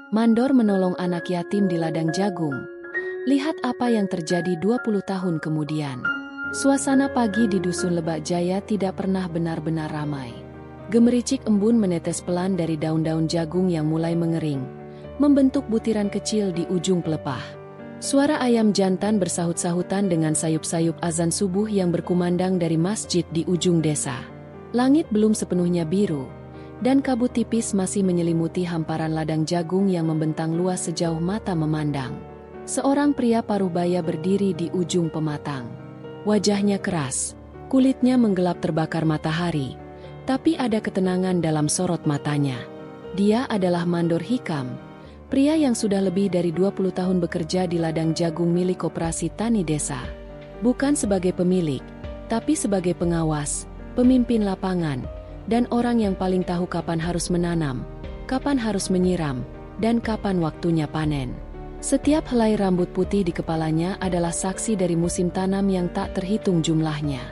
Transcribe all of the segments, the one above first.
Mandor menolong anak yatim di ladang jagung. Lihat apa yang terjadi 20 tahun kemudian. Suasana pagi di Dusun Lebak Jaya tidak pernah benar-benar ramai. Gemericik embun menetes pelan dari daun-daun jagung yang mulai mengering, membentuk butiran kecil di ujung pelepah. Suara ayam jantan bersahut-sahutan dengan sayup-sayup azan subuh yang berkumandang dari masjid di ujung desa. Langit belum sepenuhnya biru, dan kabut tipis masih menyelimuti hamparan ladang jagung yang membentang luas sejauh mata memandang. Seorang pria paruh-baya berdiri di ujung pematang. Wajahnya keras, kulitnya menggelap terbakar matahari, tapi ada ketenangan dalam sorot matanya. Dia adalah Mandor Hikam, pria yang sudah lebih dari 20 tahun bekerja di ladang jagung milik Koperasi Tani Desa. Bukan sebagai pemilik, tapi sebagai pengawas, pemimpin lapangan, dan orang yang paling tahu kapan harus menanam, kapan harus menyiram, dan kapan waktunya panen. Setiap helai rambut putih di kepalanya adalah saksi dari musim tanam yang tak terhitung jumlahnya.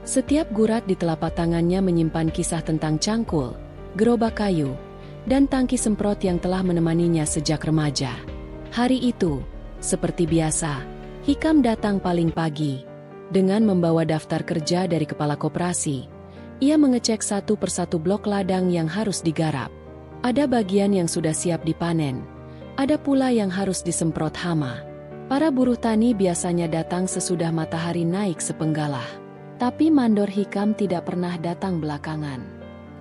Setiap gurat di telapak tangannya menyimpan kisah tentang cangkul, gerobak kayu, dan tangki semprot yang telah menemaninya sejak remaja. Hari itu, seperti biasa, Hikam datang paling pagi. Dengan membawa daftar kerja dari kepala koperasi, ia mengecek satu persatu blok ladang yang harus digarap. Ada bagian yang sudah siap dipanen, ada pula yang harus disemprot hama. Para buruh tani biasanya datang sesudah matahari naik sepenggalah. Tapi Mandor Hikam tidak pernah datang belakangan.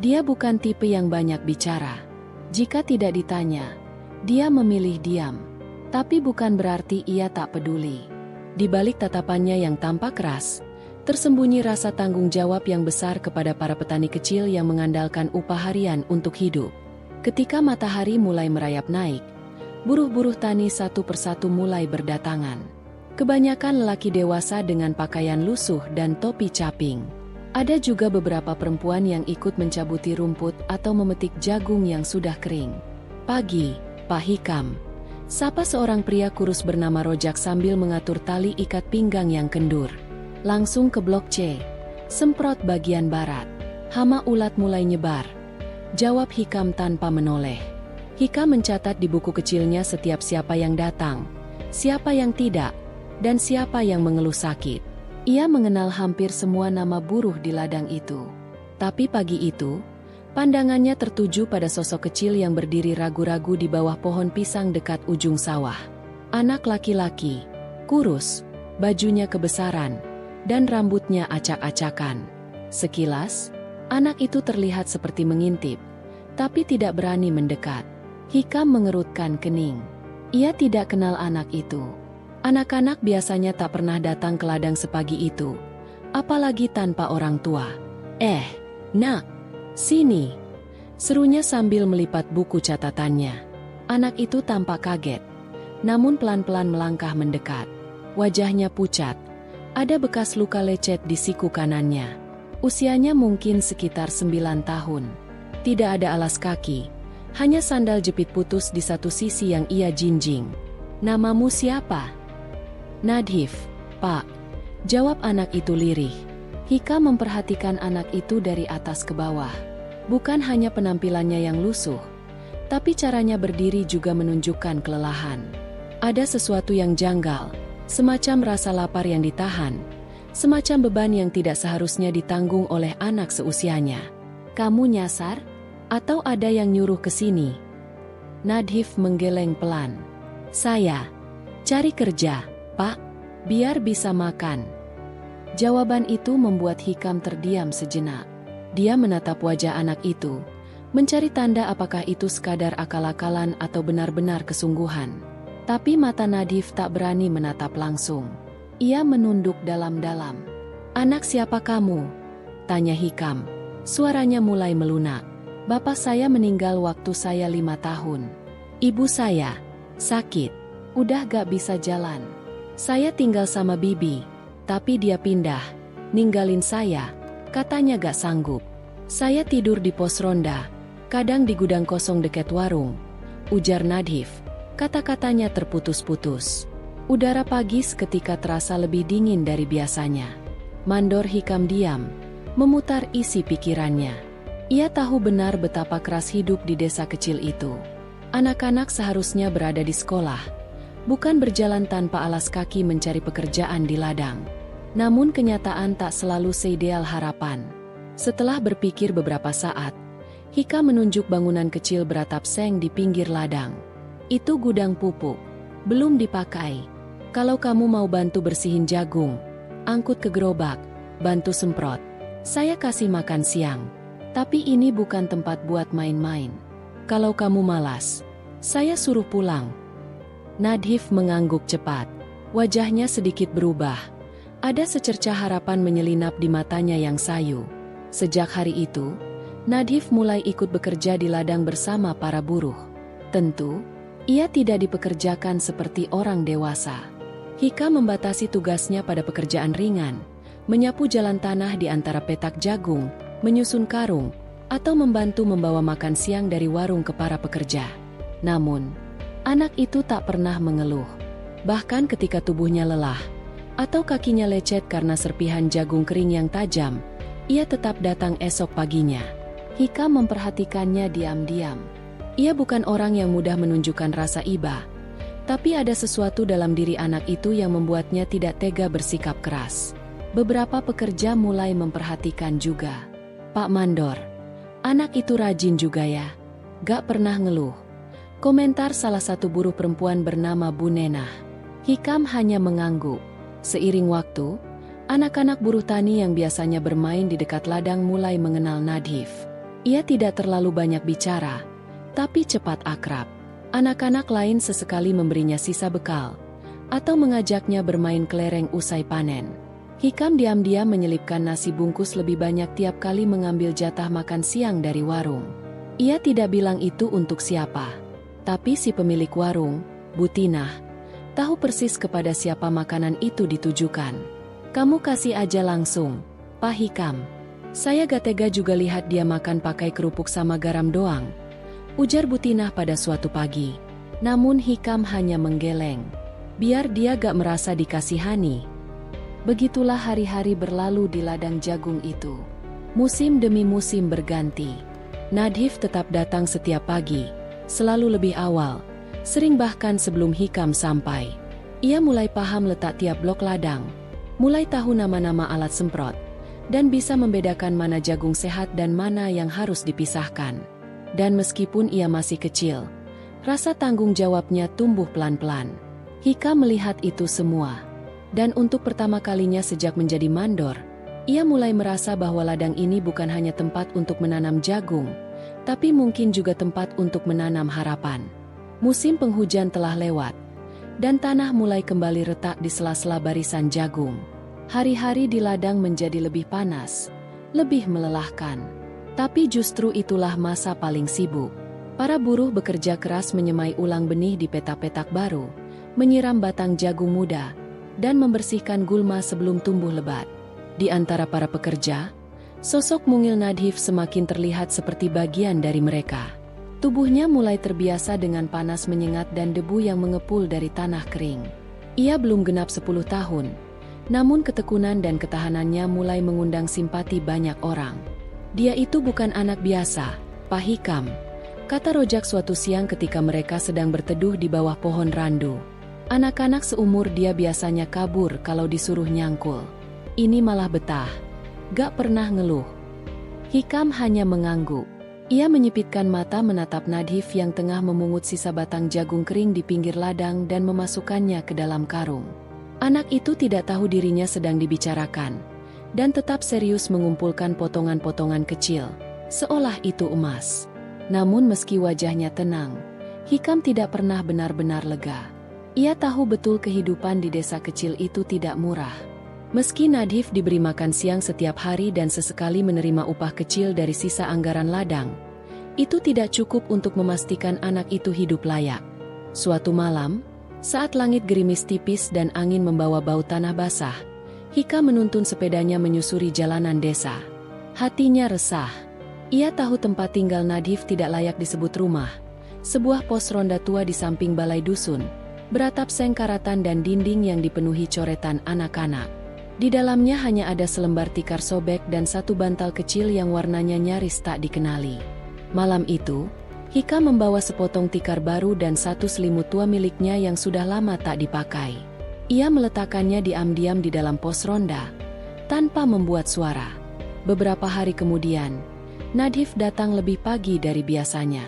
Dia bukan tipe yang banyak bicara. Jika tidak ditanya, dia memilih diam. Tapi bukan berarti ia tak peduli. Di balik tatapannya yang tampak keras, tersembunyi rasa tanggung jawab yang besar kepada para petani kecil yang mengandalkan upah harian untuk hidup. Ketika matahari mulai merayap naik, buruh-buruh tani satu persatu mulai berdatangan. Kebanyakan lelaki dewasa dengan pakaian lusuh dan topi caping. Ada juga beberapa perempuan yang ikut mencabuti rumput atau memetik jagung yang sudah kering. "Pagi, Pak Hikam," sapa seorang pria kurus bernama Rojak sambil mengatur tali ikat pinggang yang kendur. "Langsung ke blok C, semprot bagian barat. Hama ulat mulai nyebar," jawab Hikam tanpa menoleh. Hikam mencatat di buku kecilnya setiap siapa yang datang, siapa yang tidak, dan siapa yang mengeluh sakit. Ia mengenal hampir semua nama buruh di ladang itu. Tapi pagi itu, pandangannya tertuju pada sosok kecil yang berdiri ragu-ragu di bawah pohon pisang dekat ujung sawah. Anak laki-laki, kurus, bajunya kebesaran, dan rambutnya acak-acakan. Sekilas, anak itu terlihat seperti mengintip, tapi tidak berani mendekat. Hikam mengerutkan kening. Ia tidak kenal anak itu. Anak-anak biasanya tak pernah datang ke ladang sepagi itu, apalagi tanpa orang tua. Nak, sini," serunya sambil melipat buku catatannya. Anak itu tampak kaget, namun pelan-pelan melangkah mendekat. Wajahnya pucat. Ada bekas luka lecet di siku kanannya. Usianya mungkin sekitar 9 tahun. Tidak ada alas kaki, hanya sandal jepit putus di satu sisi yang ia jinjing. "Namamu siapa?" "Nadhif, Pak," jawab anak itu lirih. Hikam memperhatikan anak itu dari atas ke bawah. Bukan hanya penampilannya yang lusuh, tapi caranya berdiri juga menunjukkan kelelahan. Ada sesuatu yang janggal, semacam rasa lapar yang ditahan, semacam beban yang tidak seharusnya ditanggung oleh anak seusianya. "Kamu nyasar? Atau ada yang nyuruh ke sini?" Nadhif menggeleng pelan. "Saya cari kerja, Pak, biar bisa makan." Jawaban itu membuat Hikam terdiam sejenak. Dia menatap wajah anak itu, mencari tanda apakah itu sekadar akal-akalan atau benar-benar kesungguhan. Tapi mata Nadhif tak berani menatap langsung. Ia menunduk dalam-dalam. "Anak siapa kamu?" tanya Hikam. Suaranya mulai melunak. "Bapak saya meninggal waktu saya 5 tahun. Ibu saya sakit, udah gak bisa jalan. Saya tinggal sama bibi, tapi dia pindah, ninggalin saya, katanya gak sanggup. Saya tidur di pos ronda, kadang di gudang kosong dekat warung," ujar Nadhif. Kata-katanya terputus-putus. Udara pagi seketika terasa lebih dingin dari biasanya. Mandor Hikam diam, memutar isi pikirannya. Ia tahu benar betapa keras hidup di desa kecil itu. Anak-anak seharusnya berada di sekolah, bukan berjalan tanpa alas kaki mencari pekerjaan di ladang. Namun kenyataan tak selalu seideal harapan. Setelah berpikir beberapa saat, Hika menunjuk bangunan kecil beratap seng di pinggir ladang. Itu gudang pupuk, belum dipakai. Kalau kamu mau bantu bersihin jagung, angkut ke gerobak, bantu semprot. Saya kasih makan siang. Tapi ini bukan tempat buat main-main. Kalau kamu malas, saya suruh pulang. Nadhif mengangguk cepat. Wajahnya sedikit berubah. Ada secercah harapan menyelinap di matanya yang sayu. Sejak hari itu, Nadhif mulai ikut bekerja di ladang bersama para buruh. Tentu, ia tidak dipekerjakan seperti orang dewasa. Hika membatasi tugasnya pada pekerjaan ringan, menyapu jalan tanah di antara petak jagung, menyusun karung, atau membantu membawa makan siang dari warung ke para pekerja. Namun, anak itu tak pernah mengeluh. Bahkan ketika tubuhnya lelah, atau kakinya lecet karena serpihan jagung kering yang tajam, ia tetap datang esok paginya. Hika memperhatikannya diam-diam. Ia bukan orang yang mudah menunjukkan rasa iba, tapi ada sesuatu dalam diri anak itu yang membuatnya tidak tega bersikap keras. Beberapa pekerja mulai memperhatikan juga. Pak Mandor, anak itu rajin juga ya, gak pernah ngeluh. Komentar salah satu buruh perempuan bernama Bu Nenah. Hikam hanya mengangguk. Seiring waktu, anak-anak buruh tani yang biasanya bermain di dekat ladang mulai mengenal Nadhif. Ia tidak terlalu banyak bicara, tapi cepat akrab. Anak-anak lain sesekali memberinya sisa bekal, atau mengajaknya bermain kelereng usai panen. Hikam diam-diam menyelipkan nasi bungkus lebih banyak tiap kali mengambil jatah makan siang dari warung. Ia tidak bilang itu untuk siapa. Tapi si pemilik warung, Bu Tinah, tahu persis kepada siapa makanan itu ditujukan. Kamu kasih aja langsung, Pak Hikam. Saya gak tega juga lihat dia makan pakai kerupuk sama garam doang, ujar Bu Tinah pada suatu pagi. Namun Hikam hanya menggeleng. Biar dia gak merasa dikasihani. Begitulah hari-hari berlalu di ladang jagung itu. Musim demi musim berganti. Nadhif tetap datang setiap pagi, selalu lebih awal, sering bahkan sebelum Hikam sampai. Ia mulai paham letak tiap blok ladang, mulai tahu nama-nama alat semprot, dan bisa membedakan mana jagung sehat dan mana yang harus dipisahkan. Dan meskipun ia masih kecil, rasa tanggung jawabnya tumbuh pelan-pelan. Hikam melihat itu semua. Dan untuk pertama kalinya sejak menjadi mandor, ia mulai merasa bahwa ladang ini bukan hanya tempat untuk menanam jagung, tapi mungkin juga tempat untuk menanam harapan. Musim penghujan telah lewat, dan tanah mulai kembali retak di sela-sela barisan jagung. Hari-hari di ladang menjadi lebih panas, lebih melelahkan. Tapi justru itulah masa paling sibuk. Para buruh bekerja keras menyemai ulang benih di petak-petak baru, menyiram batang jagung muda, dan membersihkan gulma sebelum tumbuh lebat. Di antara para pekerja, sosok mungil Nadhif semakin terlihat seperti bagian dari mereka. Tubuhnya mulai terbiasa dengan panas menyengat dan debu yang mengepul dari tanah kering. Ia belum genap 10 tahun, namun ketekunan dan ketahanannya mulai mengundang simpati banyak orang. Dia itu bukan anak biasa, Pak Hikam, kata Rojak suatu siang ketika mereka sedang berteduh di bawah pohon randu. Anak-anak seumur dia biasanya kabur kalau disuruh nyangkul. Ini malah betah. Gak pernah ngeluh. Hikam hanya mengangguk. Ia menyipitkan mata menatap Nadhif yang tengah memungut sisa batang jagung kering di pinggir ladang dan memasukkannya ke dalam karung. Anak itu tidak tahu dirinya sedang dibicarakan, dan tetap serius mengumpulkan potongan-potongan kecil, seolah itu emas. Namun meski wajahnya tenang, Hikam tidak pernah benar-benar lega. Ia tahu betul kehidupan di desa kecil itu tidak murah. Meski Nadhif diberi makan siang setiap hari dan sesekali menerima upah kecil dari sisa anggaran ladang, itu tidak cukup untuk memastikan anak itu hidup layak. Suatu malam, saat langit gerimis tipis dan angin membawa bau tanah basah, Hika menuntun sepedanya menyusuri jalanan desa. Hatinya resah. Ia tahu tempat tinggal Nadhif tidak layak disebut rumah. Sebuah pos ronda tua di samping balai dusun, beratap seng karatan dan dinding yang dipenuhi coretan anak-anak. Di dalamnya hanya ada selembar tikar sobek dan satu bantal kecil yang warnanya nyaris tak dikenali. Malam itu, Hikam membawa sepotong tikar baru dan satu selimut tua miliknya yang sudah lama tak dipakai. Ia meletakkannya diam-diam di dalam pos ronda, tanpa membuat suara. Beberapa hari kemudian, Nadhif datang lebih pagi dari biasanya.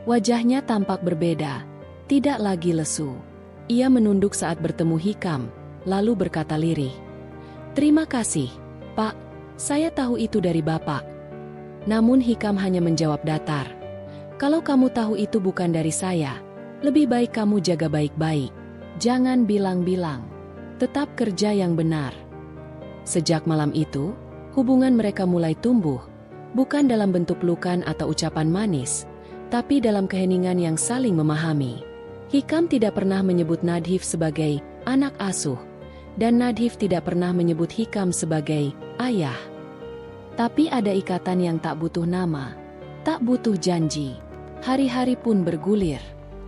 Wajahnya tampak berbeda, tidak lagi lesu. Ia menunduk saat bertemu Hikam, lalu berkata lirih, "Terima kasih, Pak. Saya tahu itu dari Bapak." Namun Hikam hanya menjawab datar, "Kalau kamu tahu itu bukan dari saya, lebih baik kamu jaga baik-baik. Jangan bilang-bilang. Tetap kerja yang benar." Sejak malam itu, hubungan mereka mulai tumbuh, bukan dalam bentuk pelukan atau ucapan manis, tapi dalam keheningan yang saling memahami. Hikam tidak pernah menyebut Nadhif sebagai anak asuh, dan Nadhif tidak pernah menyebut Hikam sebagai ayah. Tapi ada ikatan yang tak butuh nama, tak butuh janji. Hari-hari pun bergulir.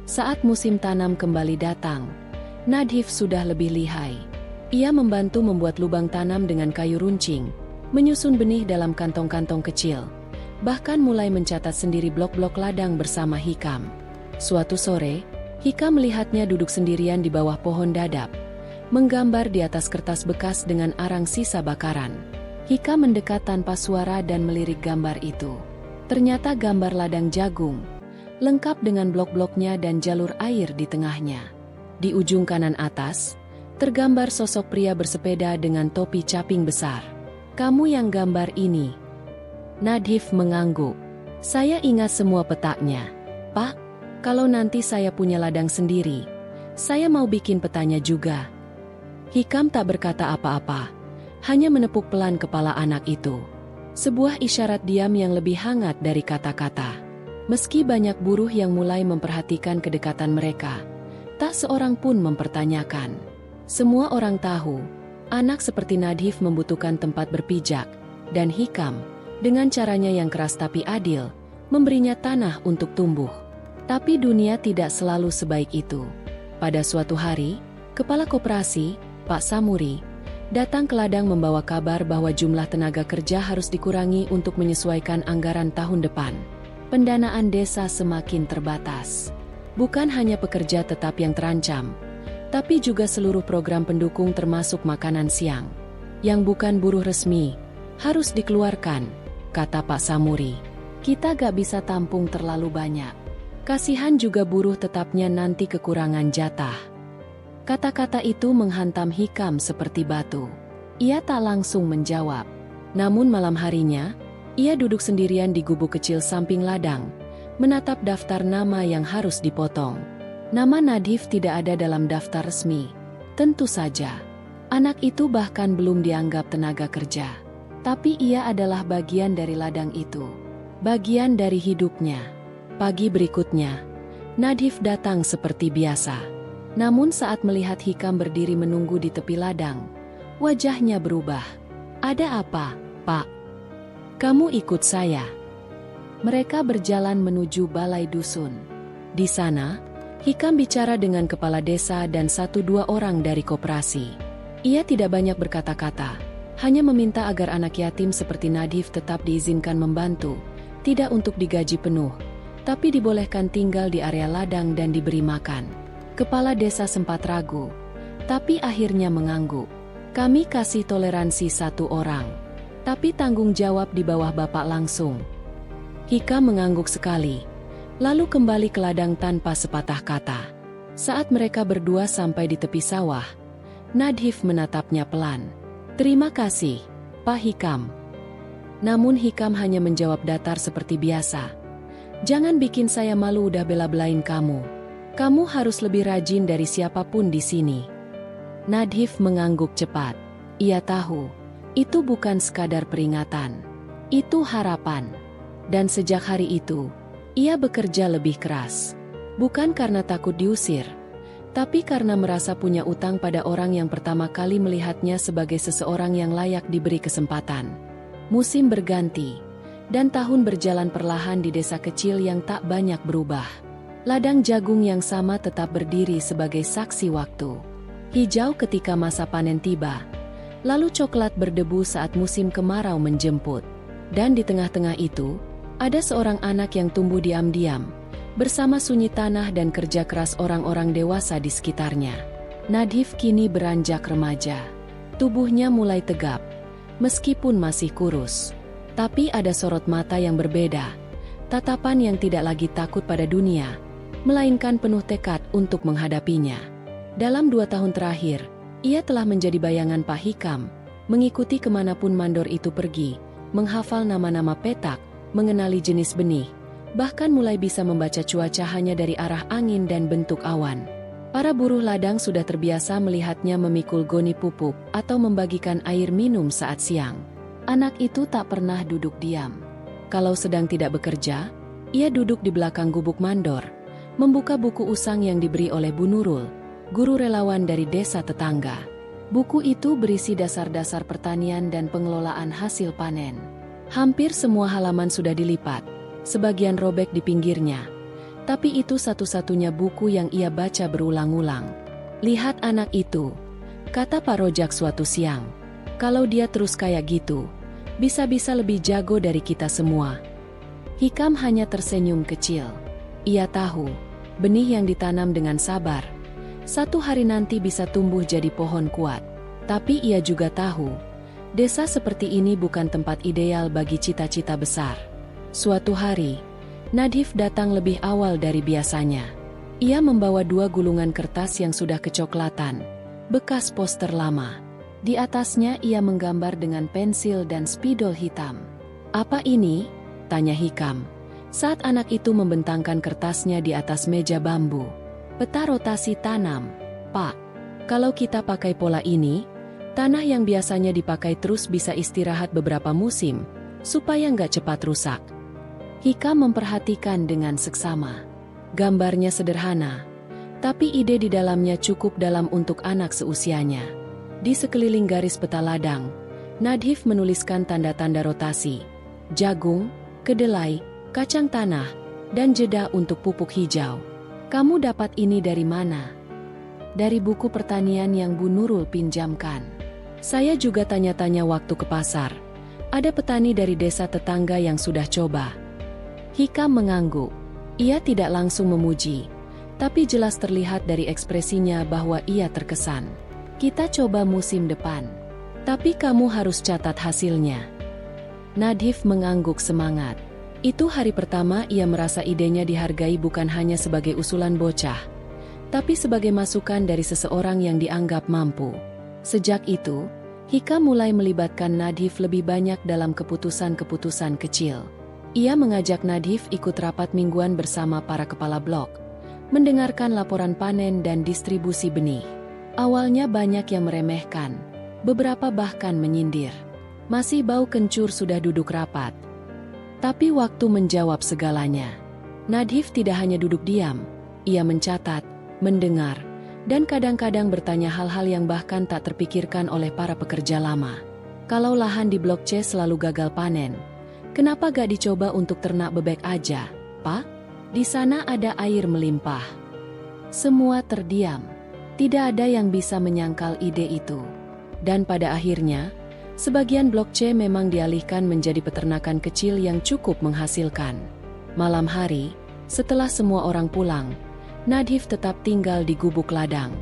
Saat musim tanam kembali datang, Nadhif sudah lebih lihai. Ia membantu membuat lubang tanam dengan kayu runcing, menyusun benih dalam kantong-kantong kecil, bahkan mulai mencatat sendiri blok-blok ladang bersama Hikam. Suatu sore, Hikam melihatnya duduk sendirian di bawah pohon dadap, menggambar di atas kertas bekas dengan arang sisa bakaran. Hikam mendekat tanpa suara dan melirik gambar itu. Ternyata gambar ladang jagung, lengkap dengan blok-bloknya dan jalur air di tengahnya. Di ujung kanan atas, tergambar sosok pria bersepeda dengan topi caping besar. "Kamu yang gambar ini?" Nadhif mengangguk. "Saya ingat semua petaknya, Pak. Kalau nanti saya punya ladang sendiri, saya mau bikin petanya juga." Hikam tak berkata apa-apa, hanya menepuk pelan kepala anak itu. Sebuah isyarat diam yang lebih hangat dari kata-kata. Meski banyak buruh yang mulai memperhatikan kedekatan mereka, tak seorang pun mempertanyakan. Semua orang tahu, anak seperti Nadhif membutuhkan tempat berpijak, dan Hikam, dengan caranya yang keras tapi adil, memberinya tanah untuk tumbuh. Tapi dunia tidak selalu sebaik itu. Pada suatu hari, Kepala Koperasi, Pak Samuri, datang ke ladang membawa kabar bahwa jumlah tenaga kerja harus dikurangi untuk menyesuaikan anggaran tahun depan. Pendanaan desa semakin terbatas. Bukan hanya pekerja tetap yang terancam, tapi juga seluruh program pendukung termasuk makanan siang, yang bukan buruh resmi, harus dikeluarkan, kata Pak Samuri. "Kita gak bisa tampung terlalu banyak. Kasihan juga buruh tetapnya nanti kekurangan jatah." Kata-kata itu menghantam Hikam seperti batu. Ia tak langsung menjawab. Namun malam harinya, ia duduk sendirian di gubuk kecil samping ladang, menatap daftar nama yang harus dipotong. Nama Nadhif tidak ada dalam daftar resmi. Tentu saja, anak itu bahkan belum dianggap tenaga kerja. Tapi ia adalah bagian dari ladang itu. Bagian dari hidupnya. Pagi berikutnya, Nadhif datang seperti biasa. Namun saat melihat Hikam berdiri menunggu di tepi ladang, wajahnya berubah. "Ada apa, Pak? Kamu ikut saya." Mereka berjalan menuju balai dusun. Di sana, Hikam bicara dengan kepala desa dan 1-2 orang dari koperasi. Ia tidak banyak berkata-kata, hanya meminta agar anak yatim seperti Nadhif tetap diizinkan membantu, tidak untuk digaji penuh, tapi dibolehkan tinggal di area ladang dan diberi makan. Kepala desa sempat ragu, tapi akhirnya mengangguk. "Kami kasih toleransi 1 orang, tapi tanggung jawab di bawah Bapak langsung." Hikam mengangguk sekali, lalu kembali ke ladang tanpa sepatah kata. Saat mereka berdua sampai di tepi sawah, Nadhif menatapnya pelan. "Terima kasih, Pak Hikam." Namun Hikam hanya menjawab datar seperti biasa. "Jangan bikin saya malu, udah bela-belain kamu. Kamu harus lebih rajin dari siapapun di sini." Nadhif mengangguk cepat. Ia tahu, itu bukan sekadar peringatan. Itu harapan. Dan sejak hari itu, ia bekerja lebih keras. Bukan karena takut diusir, tapi karena merasa punya utang pada orang yang pertama kali melihatnya sebagai seseorang yang layak diberi kesempatan. Musim berganti, dan tahun berjalan perlahan di desa kecil yang tak banyak berubah. Ladang jagung yang sama tetap berdiri sebagai saksi waktu. Hijau ketika masa panen tiba, lalu coklat berdebu saat musim kemarau menjemput. Dan di tengah-tengah itu, ada seorang anak yang tumbuh diam-diam, bersama sunyi tanah dan kerja keras orang-orang dewasa di sekitarnya. Nadhif kini beranjak remaja. Tubuhnya mulai tegap, meskipun masih kurus. Tapi ada sorot mata yang berbeda, tatapan yang tidak lagi takut pada dunia, melainkan penuh tekad untuk menghadapinya. Dalam 2 tahun terakhir, ia telah menjadi bayangan Pak Hikam, mengikuti kemanapun mandor itu pergi, menghafal nama-nama petak, mengenali jenis benih, bahkan mulai bisa membaca cuaca hanya dari arah angin dan bentuk awan. Para buruh ladang sudah terbiasa melihatnya memikul goni pupuk atau membagikan air minum saat siang. Anak itu tak pernah duduk diam. Kalau sedang tidak bekerja, ia duduk di belakang gubuk mandor, membuka buku usang yang diberi oleh Bu Nurul, guru relawan dari desa tetangga. Buku itu berisi dasar-dasar pertanian dan pengelolaan hasil panen. Hampir semua halaman sudah dilipat, sebagian robek di pinggirnya. Tapi itu satu-satunya buku yang ia baca berulang-ulang. "Lihat anak itu," kata Pak Rojak suatu siang. "Kalau dia terus kayak gitu, bisa-bisa lebih jago dari kita semua." Hikam hanya tersenyum kecil. Ia tahu, benih yang ditanam dengan sabar, satu hari nanti bisa tumbuh jadi pohon kuat. Tapi ia juga tahu, desa seperti ini bukan tempat ideal bagi cita-cita besar. Suatu hari, Nadhif datang lebih awal dari biasanya. Ia membawa 2 gulungan kertas yang sudah kecoklatan, bekas poster lama. Di atasnya ia menggambar dengan pensil dan spidol hitam. "Apa ini?" tanya Hikam, saat anak itu membentangkan kertasnya di atas meja bambu. "Peta rotasi tanam, Pak. Kalau kita pakai pola ini, tanah yang biasanya dipakai terus bisa istirahat beberapa musim, supaya nggak cepat rusak." Hikam memperhatikan dengan seksama. Gambarnya sederhana, tapi ide di dalamnya cukup dalam untuk anak seusianya. Di sekeliling garis peta ladang, Nadhif menuliskan tanda-tanda rotasi: jagung, kedelai, kacang tanah, dan jeda untuk pupuk hijau. "Kamu dapat ini dari mana?" "Dari buku pertanian yang Bu Nurul pinjamkan. Saya juga tanya-tanya waktu ke pasar. Ada petani dari desa tetangga yang sudah coba." Hikam mengangguk. Ia tidak langsung memuji, tapi jelas terlihat dari ekspresinya bahwa ia terkesan. "Kita coba musim depan. Tapi kamu harus catat hasilnya." Nadhif mengangguk semangat. Itu hari pertama ia merasa idenya dihargai bukan hanya sebagai usulan bocah, tapi sebagai masukan dari seseorang yang dianggap mampu. Sejak itu, Hikam mulai melibatkan Nadhif lebih banyak dalam keputusan-keputusan kecil. Ia mengajak Nadhif ikut rapat mingguan bersama para kepala blok, mendengarkan laporan panen dan distribusi benih. Awalnya banyak yang meremehkan, beberapa bahkan menyindir. "Masih bau kencur sudah duduk rapat." Tapi waktu menjawab segalanya. Nadhif tidak hanya duduk diam, ia mencatat, mendengar, dan kadang-kadang bertanya hal-hal yang bahkan tak terpikirkan oleh para pekerja lama. "Kalau lahan di Blok C selalu gagal panen, kenapa gak dicoba untuk ternak bebek aja, Pak? Di sana ada air melimpah." Semua terdiam. Tidak ada yang bisa menyangkal ide itu. Dan pada akhirnya, sebagian Blok C memang dialihkan menjadi peternakan kecil yang cukup menghasilkan. Malam hari, setelah semua orang pulang, Nadhif tetap tinggal di gubuk ladang.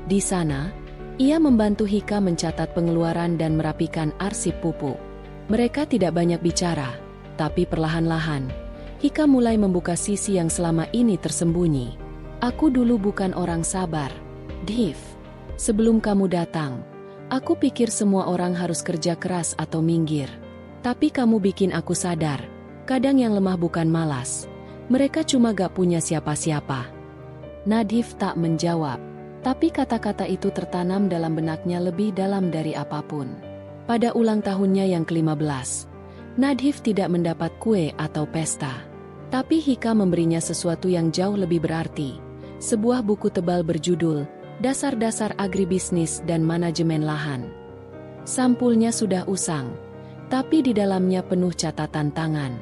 Di sana, ia membantu Hikam mencatat pengeluaran dan merapikan arsip pupuk. Mereka tidak banyak bicara, tapi perlahan-lahan, Hikam mulai membuka sisi yang selama ini tersembunyi. "Aku dulu bukan orang sabar, Div. Sebelum kamu datang, aku pikir semua orang harus kerja keras atau minggir. Tapi kamu bikin aku sadar, kadang yang lemah bukan malas. Mereka cuma gak punya siapa-siapa." Nadhif tak menjawab, tapi kata-kata itu tertanam dalam benaknya lebih dalam dari apapun. Pada ulang tahunnya yang ke-15, Nadhif tidak mendapat kue atau pesta. Tapi Hikam memberinya sesuatu yang jauh lebih berarti. Sebuah buku tebal berjudul Dasar-Dasar Agribisnis dan Manajemen Lahan. Sampulnya sudah usang, tapi di dalamnya penuh catatan tangan.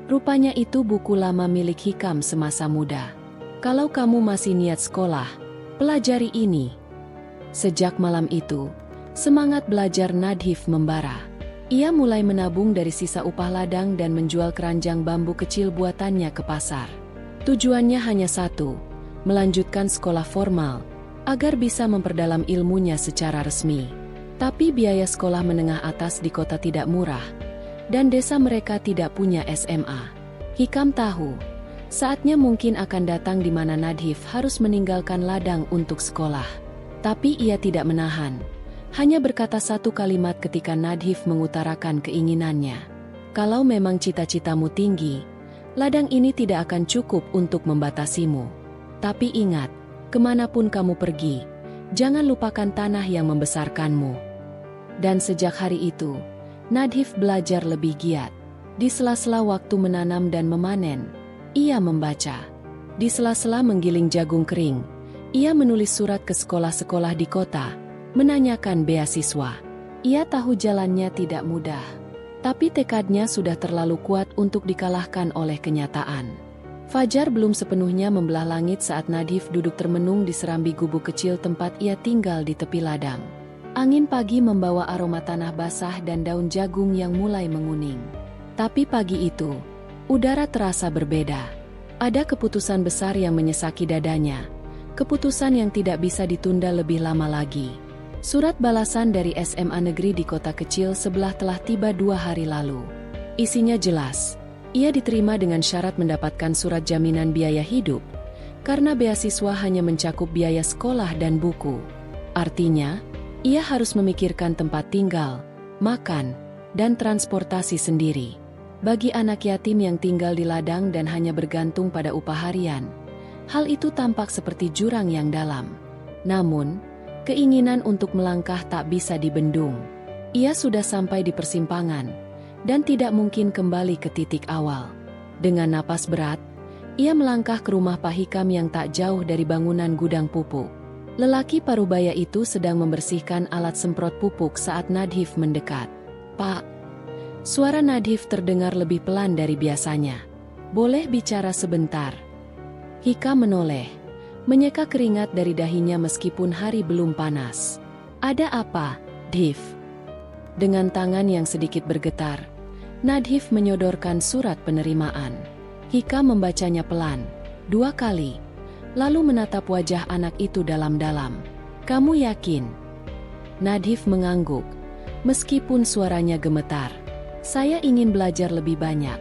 Rupanya itu buku lama milik Hikam semasa muda. "Kalau kamu masih niat sekolah, pelajari ini." Sejak malam itu, semangat belajar Nadhif membara. Ia mulai menabung dari sisa upah ladang dan menjual keranjang bambu kecil buatannya ke pasar. Tujuannya hanya satu, melanjutkan sekolah formal, agar bisa memperdalam ilmunya secara resmi. Tapi biaya sekolah menengah atas di kota tidak murah, dan desa mereka tidak punya SMA. Hikam tahu, saatnya mungkin akan datang di mana Nadhif harus meninggalkan ladang untuk sekolah. Tapi ia tidak menahan, hanya berkata satu kalimat ketika Nadhif mengutarakan keinginannya. Kalau memang cita-citamu tinggi, ladang ini tidak akan cukup untuk membatasimu. Tapi ingat, kemanapun kamu pergi, jangan lupakan tanah yang membesarkanmu. Dan sejak hari itu, Nadhif belajar lebih giat. Di sela-sela waktu menanam dan memanen, ia membaca. Di sela-sela menggiling jagung kering, ia menulis surat ke sekolah-sekolah di kota, menanyakan beasiswa. Ia tahu jalannya tidak mudah, tapi tekadnya sudah terlalu kuat untuk dikalahkan oleh kenyataan. Fajar belum sepenuhnya membelah langit saat Nadhif duduk termenung di serambi gubuk kecil tempat ia tinggal di tepi ladang. Angin pagi membawa aroma tanah basah dan daun jagung yang mulai menguning. Tapi pagi itu, udara terasa berbeda. Ada keputusan besar yang menyesaki dadanya. Keputusan yang tidak bisa ditunda lebih lama lagi. Surat balasan dari SMA negeri di kota kecil sebelah telah tiba 2 hari lalu. Isinya jelas. Ia diterima dengan syarat mendapatkan surat jaminan biaya hidup, karena beasiswa hanya mencakup biaya sekolah dan buku. Artinya, ia harus memikirkan tempat tinggal, makan, dan transportasi sendiri. Bagi anak yatim yang tinggal di ladang dan hanya bergantung pada upah harian, hal itu tampak seperti jurang yang dalam. Namun, keinginan untuk melangkah tak bisa dibendung. Ia sudah sampai di persimpangan, dan tidak mungkin kembali ke titik awal. Dengan napas berat, ia melangkah ke rumah Pak Hikam yang tak jauh dari bangunan gudang pupuk. Lelaki parubaya itu sedang membersihkan alat semprot pupuk saat Nadhif mendekat. "Pak." Suara Nadhif terdengar lebih pelan dari biasanya. "Boleh bicara sebentar?" Hikam menoleh, menyeka keringat dari dahinya meskipun hari belum panas. "Ada apa, Dhif?" Dengan tangan yang sedikit bergetar, Nadhif menyodorkan surat penerimaan. Hikam membacanya pelan, 2 kali, lalu menatap wajah anak itu dalam-dalam. "Kamu yakin?" Nadhif mengangguk, meskipun suaranya gemetar. "Saya ingin belajar lebih banyak,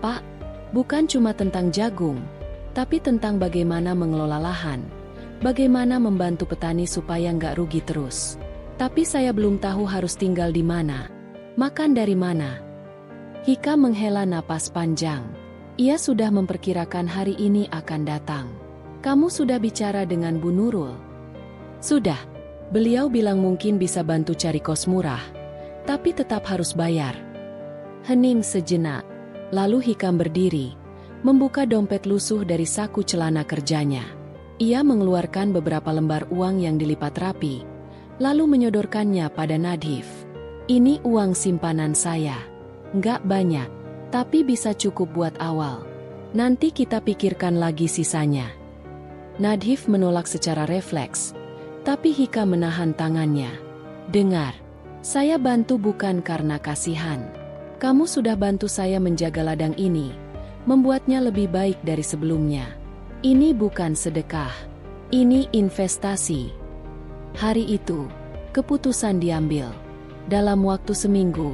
Pak. Bukan cuma tentang jagung, tapi tentang bagaimana mengelola lahan, bagaimana membantu petani supaya nggak rugi terus. Tapi saya belum tahu harus tinggal di mana, makan dari mana." Hikam menghela napas panjang. Ia sudah memperkirakan hari ini akan datang. "Kamu sudah bicara dengan Bu Nurul?" "Sudah. Beliau bilang mungkin bisa bantu cari kos murah, tapi tetap harus bayar." Hening sejenak, lalu Hikam berdiri, membuka dompet lusuh dari saku celana kerjanya. Ia mengeluarkan beberapa lembar uang yang dilipat rapi, lalu menyodorkannya pada Nadhif. "Ini uang simpanan saya. Nggak banyak, tapi bisa cukup buat awal. Nanti kita pikirkan lagi sisanya." Nadhif menolak secara refleks, tapi Hikam menahan tangannya. "Dengar, saya bantu bukan karena kasihan. Kamu sudah bantu saya menjaga ladang ini, membuatnya lebih baik dari sebelumnya. Ini bukan sedekah, ini investasi." Hari itu, keputusan diambil. Dalam waktu seminggu,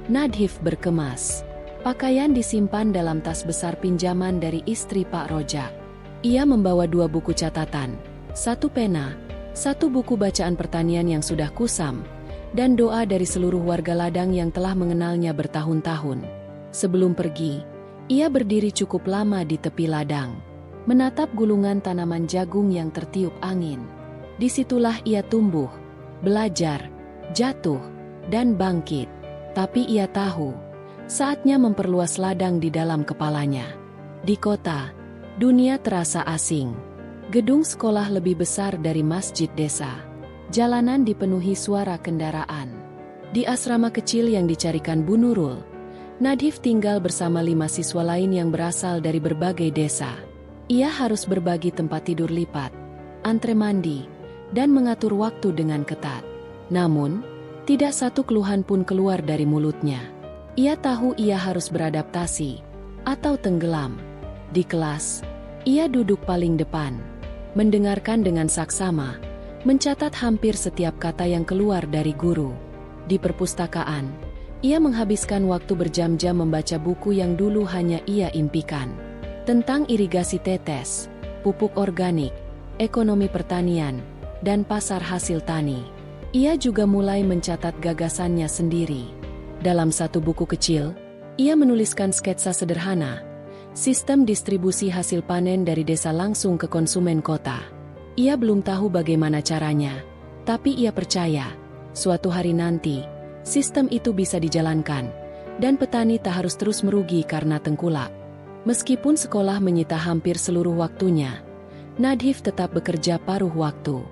Nadhif berkemas. Pakaian disimpan dalam tas besar pinjaman dari istri Pak Rojak. Ia membawa 2 buku catatan, 1 pena, 1 buku bacaan pertanian yang sudah kusam, dan doa dari seluruh warga ladang yang telah mengenalnya bertahun-tahun. Sebelum pergi, ia berdiri cukup lama di tepi ladang, menatap gulungan tanaman jagung yang tertiup angin. Disitulah ia tumbuh, belajar, jatuh, dan bangkit. Tapi ia tahu, saatnya memperluas ladang di dalam kepalanya. Di kota, dunia terasa asing. Gedung sekolah lebih besar dari masjid desa. Jalanan dipenuhi suara kendaraan. Di asrama kecil yang dicarikan Bu Nurul, Nadhif tinggal bersama 5 siswa lain yang berasal dari berbagai desa. Ia harus berbagi tempat tidur lipat, antre mandi, dan mengatur waktu dengan ketat. Namun, tidak satu keluhan pun keluar dari mulutnya. Ia tahu ia harus beradaptasi, atau tenggelam. Di kelas, Ia duduk paling depan, mendengarkan dengan saksama, mencatat hampir setiap kata yang keluar dari guru. Di perpustakaan, ia menghabiskan waktu berjam-jam membaca buku yang dulu hanya ia impikan. Tentang irigasi tetes, pupuk organik, ekonomi pertanian, dan pasar hasil tani. Ia juga mulai mencatat gagasannya sendiri. Dalam satu buku kecil, ia menuliskan sketsa sederhana, sistem distribusi hasil panen dari desa langsung ke konsumen kota. Ia belum tahu bagaimana caranya, tapi ia percaya, suatu hari nanti, sistem itu bisa dijalankan, dan petani tak harus terus merugi karena tengkulak. Meskipun sekolah menyita hampir seluruh waktunya, Nadhif tetap bekerja paruh waktu.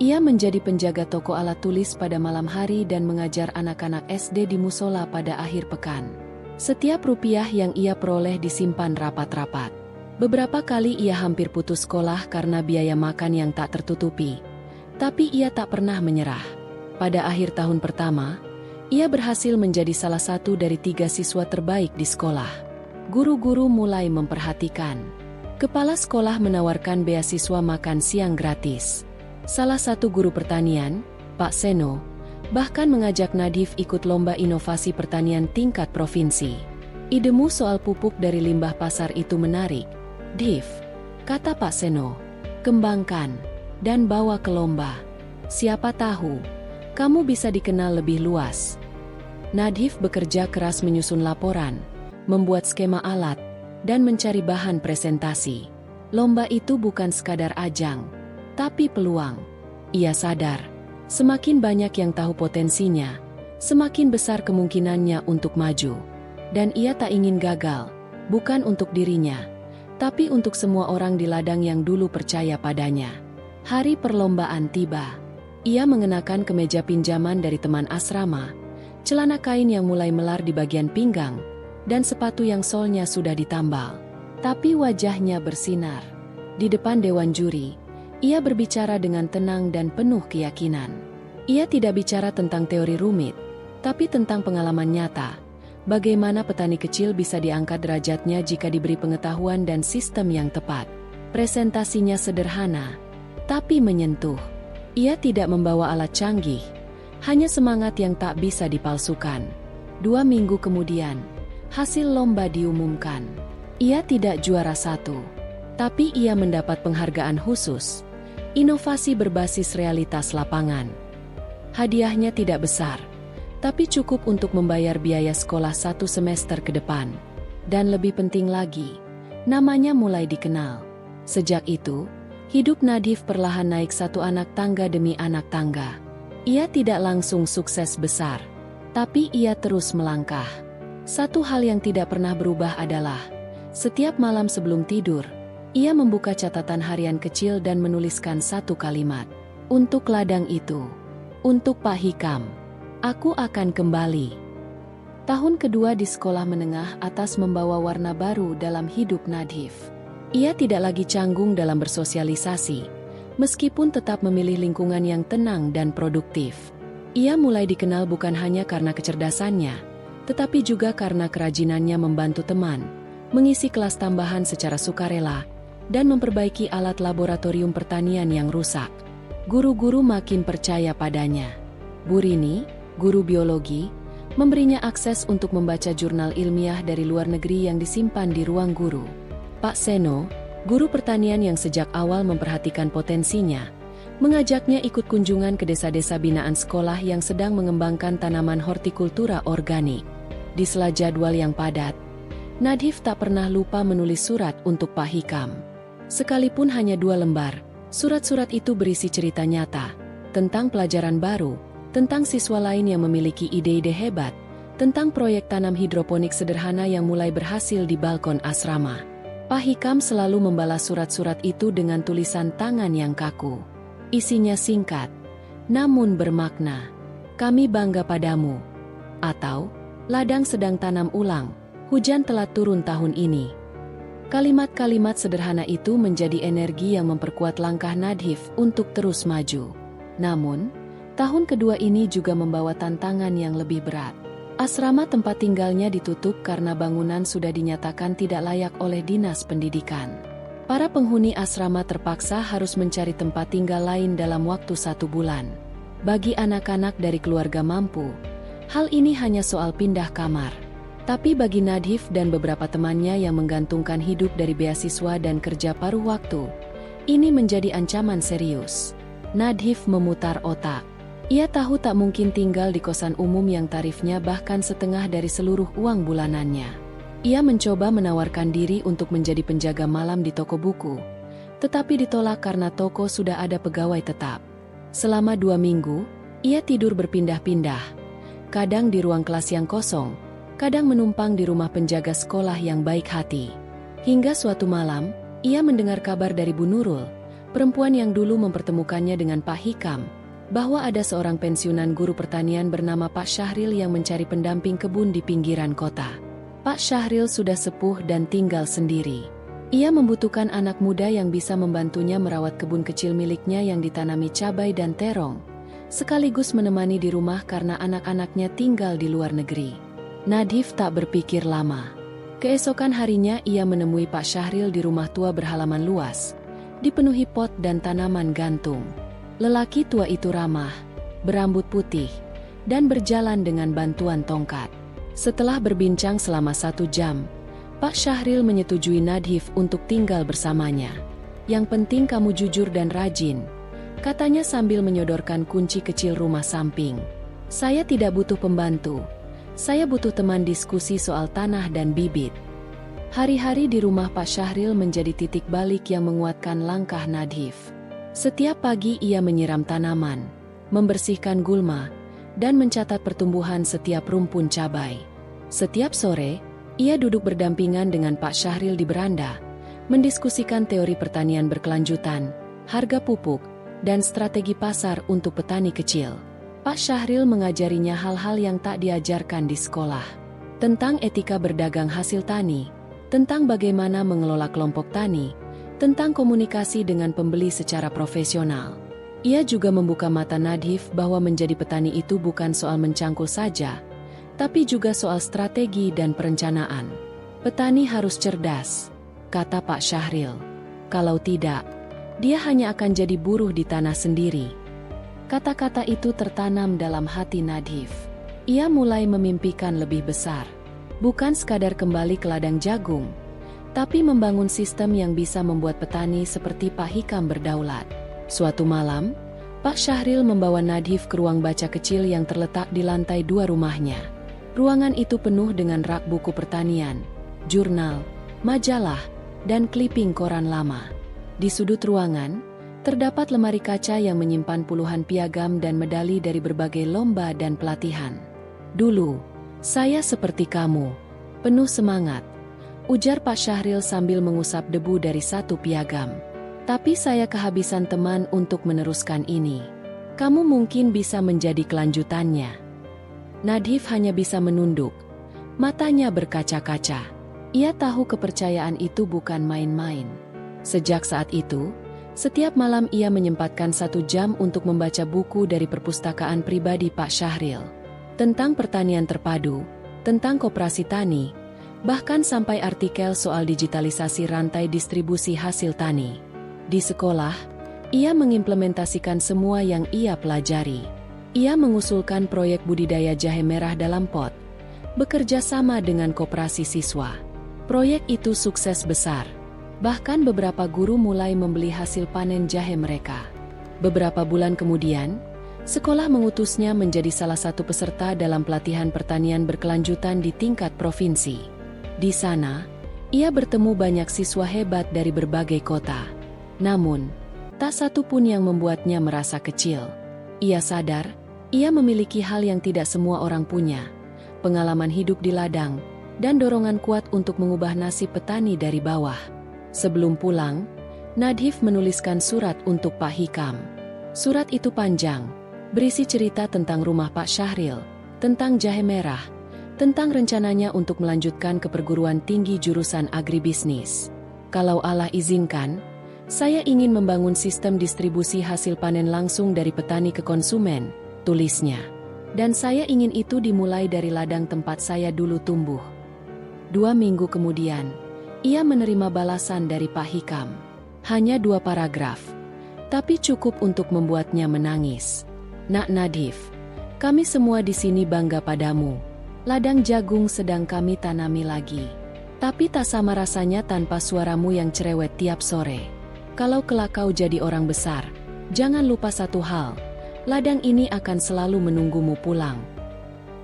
Ia menjadi penjaga toko alat tulis pada malam hari dan mengajar anak-anak SD di musola pada akhir pekan. Setiap rupiah yang ia peroleh disimpan rapat-rapat. Beberapa kali ia hampir putus sekolah karena biaya makan yang tak tertutupi. Tapi ia tak pernah menyerah. Pada akhir tahun pertama, ia berhasil menjadi salah satu dari 3 siswa terbaik di sekolah. Guru-guru mulai memperhatikan. Kepala sekolah menawarkan beasiswa makan siang gratis. Salah satu guru pertanian, Pak Seno, bahkan mengajak Nadhif ikut lomba inovasi pertanian tingkat provinsi. "Idemu soal pupuk dari limbah pasar itu menarik, Div," kata Pak Seno. "Kembangkan dan bawa ke lomba. Siapa tahu, kamu bisa dikenal lebih luas." Nadhif bekerja keras menyusun laporan, membuat skema alat, dan mencari bahan presentasi. Lomba itu bukan sekadar ajang, tapi peluang. Ia sadar, semakin banyak yang tahu potensinya, semakin besar kemungkinannya untuk maju. Dan ia tak ingin gagal, bukan untuk dirinya, tapi untuk semua orang di ladang yang dulu percaya padanya. Hari perlombaan tiba. Ia mengenakan kemeja pinjaman dari teman asrama, celana kain yang mulai melar di bagian pinggang, dan sepatu yang solnya sudah ditambal. Tapi wajahnya bersinar. Di depan dewan juri, ia berbicara dengan tenang dan penuh keyakinan. Ia tidak bicara tentang teori rumit, tapi tentang pengalaman nyata. Bagaimana petani kecil bisa diangkat derajatnya jika diberi pengetahuan dan sistem yang tepat. Presentasinya sederhana, tapi menyentuh. Ia tidak membawa alat canggih, hanya semangat yang tak bisa dipalsukan. 2 minggu kemudian, hasil lomba diumumkan. Ia tidak juara 1, tapi ia mendapat penghargaan khusus, inovasi berbasis realitas lapangan. Hadiahnya tidak besar, tapi cukup untuk membayar biaya sekolah 1 semester ke depan. Dan lebih penting lagi, namanya mulai dikenal. Sejak itu, hidup Nadhif perlahan naik satu anak tangga demi anak tangga. Ia tidak langsung sukses besar, tapi ia terus melangkah. Satu hal yang tidak pernah berubah adalah, setiap malam sebelum tidur, ia membuka catatan harian kecil dan menuliskan satu kalimat. "Untuk ladang itu. Untuk Pak Hikam. Aku akan kembali." Tahun kedua di sekolah menengah atas membawa warna baru dalam hidup Nadhif. Ia tidak lagi canggung dalam bersosialisasi, meskipun tetap memilih lingkungan yang tenang dan produktif. Ia mulai dikenal bukan hanya karena kecerdasannya, tetapi juga karena kerajinannya membantu teman, mengisi kelas tambahan secara sukarela, dan memperbaiki alat laboratorium pertanian yang rusak. Guru-guru makin percaya padanya. Bu Rini, guru biologi, memberinya akses untuk membaca jurnal ilmiah dari luar negeri yang disimpan di ruang guru. Pak Seno, guru pertanian yang sejak awal memperhatikan potensinya, mengajaknya ikut kunjungan ke desa-desa binaan sekolah yang sedang mengembangkan tanaman hortikultura organik. Di sela jadwal yang padat, Nadhif tak pernah lupa menulis surat untuk Pak Hikam. Sekalipun hanya 2 lembar, surat-surat itu berisi cerita nyata, tentang pelajaran baru, tentang siswa lain yang memiliki ide-ide hebat, tentang proyek tanam hidroponik sederhana yang mulai berhasil di balkon asrama. Pak Hikam selalu membalas surat-surat itu dengan tulisan tangan yang kaku. Isinya singkat, namun bermakna. "Kami bangga padamu." Atau, "Ladang sedang tanam ulang, hujan telah turun tahun ini." Kalimat-kalimat sederhana itu menjadi energi yang memperkuat langkah Nadhif untuk terus maju. Namun, tahun kedua ini juga membawa tantangan yang lebih berat. Asrama tempat tinggalnya ditutup karena bangunan sudah dinyatakan tidak layak oleh Dinas Pendidikan. Para penghuni asrama terpaksa harus mencari tempat tinggal lain dalam waktu 1 bulan. Bagi anak-anak dari keluarga mampu, hal ini hanya soal pindah kamar. Tapi bagi Nadhif dan beberapa temannya yang menggantungkan hidup dari beasiswa dan kerja paruh waktu, ini menjadi ancaman serius. Nadhif memutar otak. Ia tahu tak mungkin tinggal di kosan umum yang tarifnya bahkan setengah dari seluruh uang bulanannya. Ia mencoba menawarkan diri untuk menjadi penjaga malam di toko buku, tetapi ditolak karena toko sudah ada pegawai tetap. Selama 2 minggu, ia tidur berpindah-pindah, kadang di ruang kelas yang kosong, kadang menumpang di rumah penjaga sekolah yang baik hati. Hingga suatu malam, ia mendengar kabar dari Bu Nurul, perempuan yang dulu mempertemukannya dengan Pak Hikam, bahwa ada seorang pensiunan guru pertanian bernama Pak Syahril yang mencari pendamping kebun di pinggiran kota. Pak Syahril sudah sepuh dan tinggal sendiri. Ia membutuhkan anak muda yang bisa membantunya merawat kebun kecil miliknya yang ditanami cabai dan terong, sekaligus menemani di rumah karena anak-anaknya tinggal di luar negeri. Nadhif tak berpikir lama. Keesokan harinya ia menemui Pak Syahril di rumah tua berhalaman luas, dipenuhi pot dan tanaman gantung. Lelaki tua itu ramah, berambut putih, dan berjalan dengan bantuan tongkat. Setelah berbincang selama 1 jam, Pak Syahril menyetujui Nadhif untuk tinggal bersamanya. Yang penting kamu jujur dan rajin, katanya sambil menyodorkan kunci kecil rumah samping. Saya tidak butuh pembantu. Saya butuh teman diskusi soal tanah dan bibit. Hari-hari di rumah Pak Syahril menjadi titik balik yang menguatkan langkah Nadhif. Setiap pagi ia menyiram tanaman, membersihkan gulma, dan mencatat pertumbuhan setiap rumpun cabai. Setiap sore, ia duduk berdampingan dengan Pak Syahril di beranda, mendiskusikan teori pertanian berkelanjutan, harga pupuk, dan strategi pasar untuk petani kecil. Pak Syahril mengajarinya hal-hal yang tak diajarkan di sekolah. Tentang etika berdagang hasil tani, tentang bagaimana mengelola kelompok tani, tentang komunikasi dengan pembeli secara profesional. Ia juga membuka mata Nadhif bahwa menjadi petani itu bukan soal mencangkul saja, tapi juga soal strategi dan perencanaan. Petani harus cerdas, kata Pak Syahril. Kalau tidak, dia hanya akan jadi buruh di tanah sendiri. Kata-kata itu tertanam dalam hati Nadhif. Ia mulai memimpikan lebih besar. Bukan sekadar kembali ke ladang jagung, tapi membangun sistem yang bisa membuat petani seperti Pak Hikam berdaulat. Suatu malam, Pak Syahril membawa Nadhif ke ruang baca kecil yang terletak di lantai 2 rumahnya. Ruangan itu penuh dengan rak buku pertanian, jurnal, majalah, dan kliping koran lama. Di sudut ruangan, terdapat lemari kaca yang menyimpan puluhan piagam dan medali dari berbagai lomba dan pelatihan. Dulu, saya seperti kamu, penuh semangat, ujar Pak Syahril sambil mengusap debu dari satu piagam. Tapi saya kehabisan teman untuk meneruskan ini. Kamu mungkin bisa menjadi kelanjutannya. Nadhif hanya bisa menunduk, matanya berkaca-kaca. Ia tahu kepercayaan itu bukan main-main. Sejak saat itu, setiap malam ia menyempatkan 1 jam untuk membaca buku dari perpustakaan pribadi Pak Syahril. Tentang pertanian terpadu, tentang koperasi tani, bahkan sampai artikel soal digitalisasi rantai distribusi hasil tani. Di sekolah, ia mengimplementasikan semua yang ia pelajari. Ia mengusulkan proyek budidaya jahe merah dalam pot, bekerja sama dengan koperasi siswa. Proyek itu sukses besar. Bahkan beberapa guru mulai membeli hasil panen jahe mereka. Beberapa bulan kemudian, sekolah mengutusnya menjadi salah satu peserta dalam pelatihan pertanian berkelanjutan di tingkat provinsi. Di sana, ia bertemu banyak siswa hebat dari berbagai kota. Namun, tak satu pun yang membuatnya merasa kecil. Ia sadar, ia memiliki hal yang tidak semua orang punya, pengalaman hidup di ladang, dan dorongan kuat untuk mengubah nasib petani dari bawah. Sebelum pulang, Nadhif menuliskan surat untuk Pak Hikam. Surat itu panjang, berisi cerita tentang rumah Pak Syahril, tentang jahe merah, tentang rencananya untuk melanjutkan ke perguruan tinggi jurusan agribisnis. Kalau Allah izinkan, saya ingin membangun sistem distribusi hasil panen langsung dari petani ke konsumen, tulisnya. Dan saya ingin itu dimulai dari ladang tempat saya dulu tumbuh. 2 minggu kemudian, ia menerima balasan dari Pak Hikam. Hanya 2 paragraf. Tapi cukup untuk membuatnya menangis. Nak Nadhif, kami semua di sini bangga padamu. Ladang jagung sedang kami tanami lagi. Tapi tak sama rasanya tanpa suaramu yang cerewet tiap sore. Kalau kelak kau jadi orang besar, jangan lupa satu hal. Ladang ini akan selalu menunggumu pulang.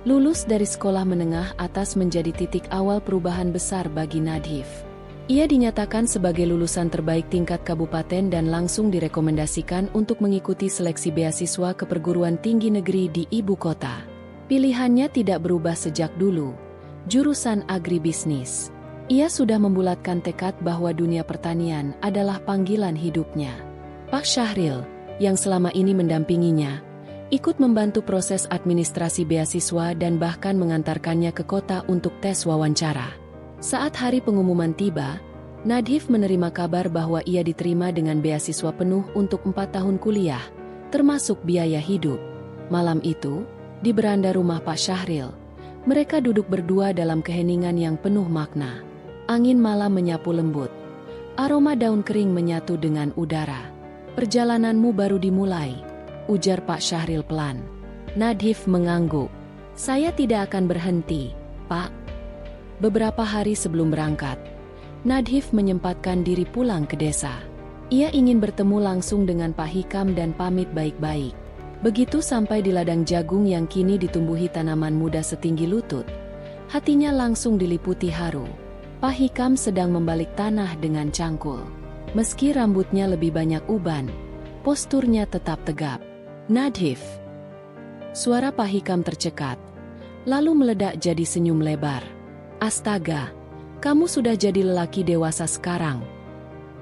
Lulus dari sekolah menengah atas menjadi titik awal perubahan besar bagi Nadhif. Ia dinyatakan sebagai lulusan terbaik tingkat kabupaten dan langsung direkomendasikan untuk mengikuti seleksi beasiswa ke perguruan tinggi negeri di ibu kota. Pilihannya tidak berubah sejak dulu, jurusan agribisnis. Ia sudah membulatkan tekad bahwa dunia pertanian adalah panggilan hidupnya. Pak Syahril, yang selama ini mendampinginya, ikut membantu proses administrasi beasiswa dan bahkan mengantarkannya ke kota untuk tes wawancara. Saat hari pengumuman tiba, Nadhif menerima kabar bahwa ia diterima dengan beasiswa penuh untuk 4 tahun kuliah, termasuk biaya hidup. Malam itu, di beranda rumah Pak Syahril, mereka duduk berdua dalam keheningan yang penuh makna. Angin malam menyapu lembut. Aroma daun kering menyatu dengan udara. "Perjalananmu baru dimulai," ujar Pak Syahril pelan. Nadhif mengangguk. "Saya tidak akan berhenti, Pak." Beberapa hari sebelum berangkat, Nadhif menyempatkan diri pulang ke desa. Ia ingin bertemu langsung dengan Pak Hikam dan pamit baik-baik. Begitu sampai di ladang jagung yang kini ditumbuhi tanaman muda setinggi lutut, hatinya langsung diliputi haru. Pak Hikam sedang membalik tanah dengan cangkul. Meski rambutnya lebih banyak uban, posturnya tetap tegap. "Nadhif." Suara Pak Hikam tercekat, lalu meledak jadi senyum lebar. "Astaga, kamu sudah jadi lelaki dewasa sekarang."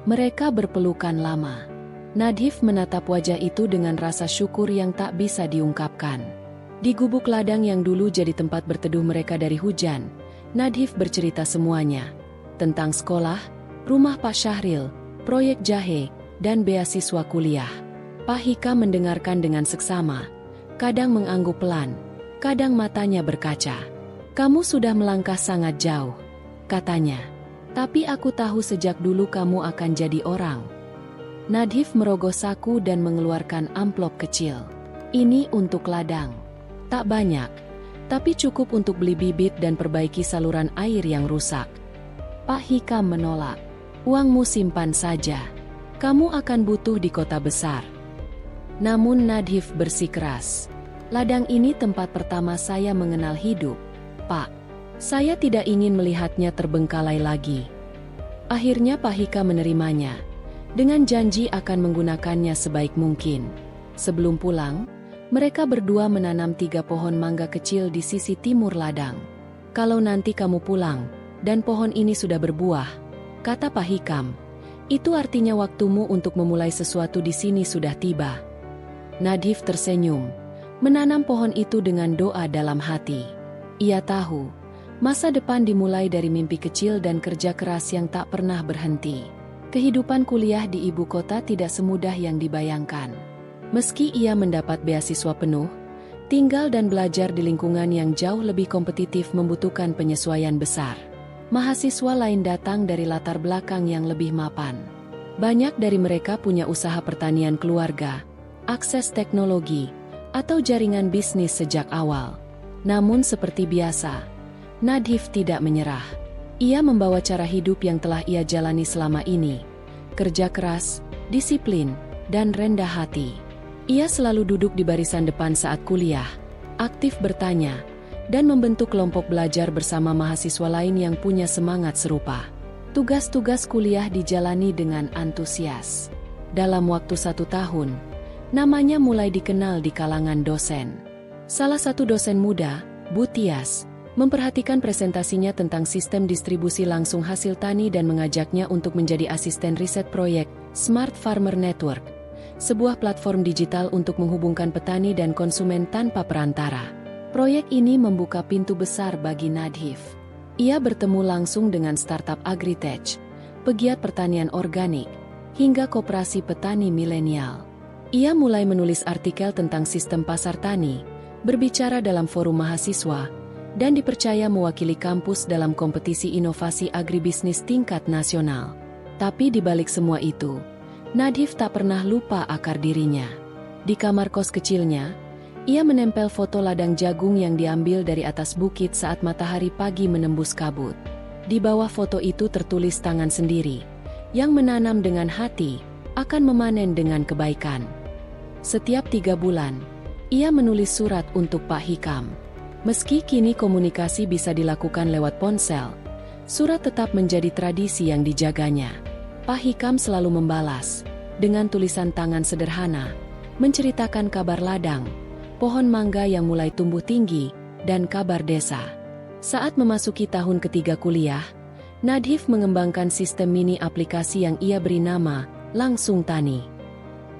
Mereka berpelukan lama. Nadhif menatap wajah itu dengan rasa syukur yang tak bisa diungkapkan. Di gubuk ladang yang dulu jadi tempat berteduh mereka dari hujan, Nadhif bercerita semuanya. Tentang sekolah, rumah Pak Syahril, proyek jahe, dan beasiswa kuliah. Pak Hikam mendengarkan dengan seksama, kadang mengangguk pelan, kadang matanya berkaca. "Kamu sudah melangkah sangat jauh," katanya. "Tapi aku tahu sejak dulu kamu akan jadi orang." Nadhif merogoh saku dan mengeluarkan amplop kecil. "Ini untuk ladang. Tak banyak, tapi cukup untuk beli bibit dan perbaiki saluran air yang rusak." Pak Hikam menolak. "Uangmu simpan saja. Kamu akan butuh di kota besar." Namun Nadhif bersikeras. "Ladang ini tempat pertama saya mengenal hidup, Pak. Saya tidak ingin melihatnya terbengkalai lagi." Akhirnya Pak Hikam menerimanya, dengan janji akan menggunakannya sebaik mungkin. Sebelum pulang, mereka berdua menanam 3 pohon mangga kecil di sisi timur ladang. "Kalau nanti kamu pulang, dan pohon ini sudah berbuah," kata Pak Hikam, "itu artinya waktumu untuk memulai sesuatu di sini sudah tiba." Nadhif tersenyum, menanam pohon itu dengan doa dalam hati. Ia tahu, masa depan dimulai dari mimpi kecil dan kerja keras yang tak pernah berhenti. Kehidupan kuliah di ibu kota tidak semudah yang dibayangkan. Meski ia mendapat beasiswa penuh, tinggal dan belajar di lingkungan yang jauh lebih kompetitif membutuhkan penyesuaian besar. Mahasiswa lain datang dari latar belakang yang lebih mapan. Banyak dari mereka punya usaha pertanian keluarga, akses teknologi, atau jaringan bisnis sejak awal. Namun seperti biasa, Nadhif tidak menyerah. Ia membawa cara hidup yang telah ia jalani selama ini. Kerja keras, disiplin, dan rendah hati. Ia selalu duduk di barisan depan saat kuliah, aktif bertanya, dan membentuk kelompok belajar bersama mahasiswa lain yang punya semangat serupa. Tugas-tugas kuliah dijalani dengan antusias. Dalam waktu 1 tahun, namanya mulai dikenal di kalangan dosen. Salah satu dosen muda, Bu Tias, memperhatikan presentasinya tentang sistem distribusi langsung hasil tani dan mengajaknya untuk menjadi asisten riset proyek Smart Farmer Network, sebuah platform digital untuk menghubungkan petani dan konsumen tanpa perantara. Proyek ini membuka pintu besar bagi Nadhif. Ia bertemu langsung dengan startup agritech, pegiat pertanian organik, hingga koperasi petani milenial. Ia mulai menulis artikel tentang sistem pasar tani, berbicara dalam forum mahasiswa, dan dipercaya mewakili kampus dalam kompetisi inovasi agribisnis tingkat nasional. Tapi di balik semua itu, Nadhif tak pernah lupa akar dirinya. Di kamar kos kecilnya, ia menempel foto ladang jagung yang diambil dari atas bukit saat matahari pagi menembus kabut. Di bawah foto itu tertulis tangan sendiri, yang menanam dengan hati, akan memanen dengan kebaikan. Setiap 3 bulan, ia menulis surat untuk Pak Hikam. Meski kini komunikasi bisa dilakukan lewat ponsel, surat tetap menjadi tradisi yang dijaganya. Pak Hikam selalu membalas, dengan tulisan tangan sederhana, menceritakan kabar ladang, pohon mangga yang mulai tumbuh tinggi, dan kabar desa. Saat memasuki tahun ketiga kuliah, Nadhif mengembangkan sistem mini aplikasi yang ia beri nama Langsung Tani.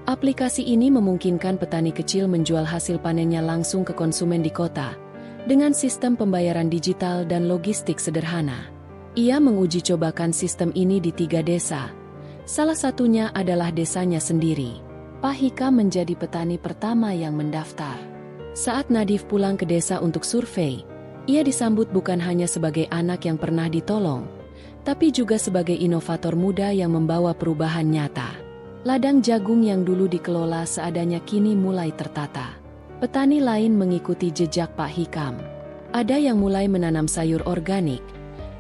Aplikasi ini memungkinkan petani kecil menjual hasil panennya langsung ke konsumen di kota, dengan sistem pembayaran digital dan logistik sederhana. Ia menguji cobakan sistem ini di 3 desa. Salah satunya adalah desanya sendiri. Pak Hikam menjadi petani pertama yang mendaftar. Saat Nadhif pulang ke desa untuk survei, ia disambut bukan hanya sebagai anak yang pernah ditolong, tapi juga sebagai inovator muda yang membawa perubahan nyata. Ladang jagung yang dulu dikelola seadanya kini mulai tertata. Petani lain mengikuti jejak Pak Hikam. Ada yang mulai menanam sayur organik,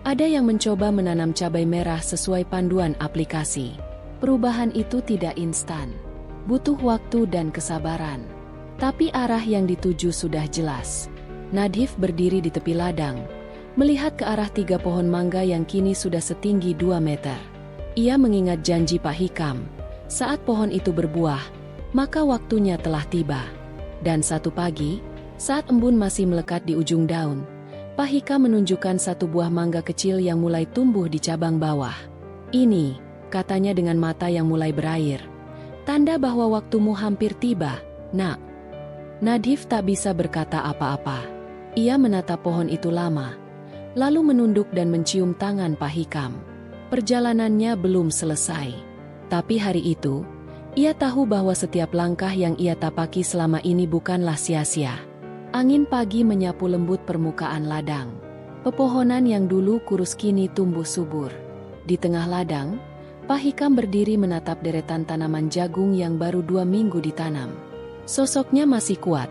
ada yang mencoba menanam cabai merah sesuai panduan aplikasi. Perubahan itu tidak instan, butuh waktu dan kesabaran. Tapi arah yang dituju sudah jelas. Nadhif berdiri di tepi ladang, melihat ke arah 3 pohon mangga yang kini sudah setinggi 2 meter. Ia mengingat janji Pak Hikam, saat pohon itu berbuah, maka waktunya telah tiba. Dan satu pagi, saat embun masih melekat di ujung daun, Pak Hikam menunjukkan 1 buah mangga kecil yang mulai tumbuh di cabang bawah. "Ini," katanya dengan mata yang mulai berair, "tanda bahwa waktumu hampir tiba, Nak." Nadhif tak bisa berkata apa-apa. Ia menatap pohon itu lama, lalu menunduk dan mencium tangan Pak Hikam. Perjalanannya belum selesai. Tapi hari itu, ia tahu bahwa setiap langkah yang ia tapaki selama ini bukanlah sia-sia. Angin pagi menyapu lembut permukaan ladang. Pepohonan yang dulu kurus kini tumbuh subur. Di tengah ladang, Pak Hikam berdiri menatap deretan tanaman jagung yang baru 2 minggu ditanam. Sosoknya masih kuat,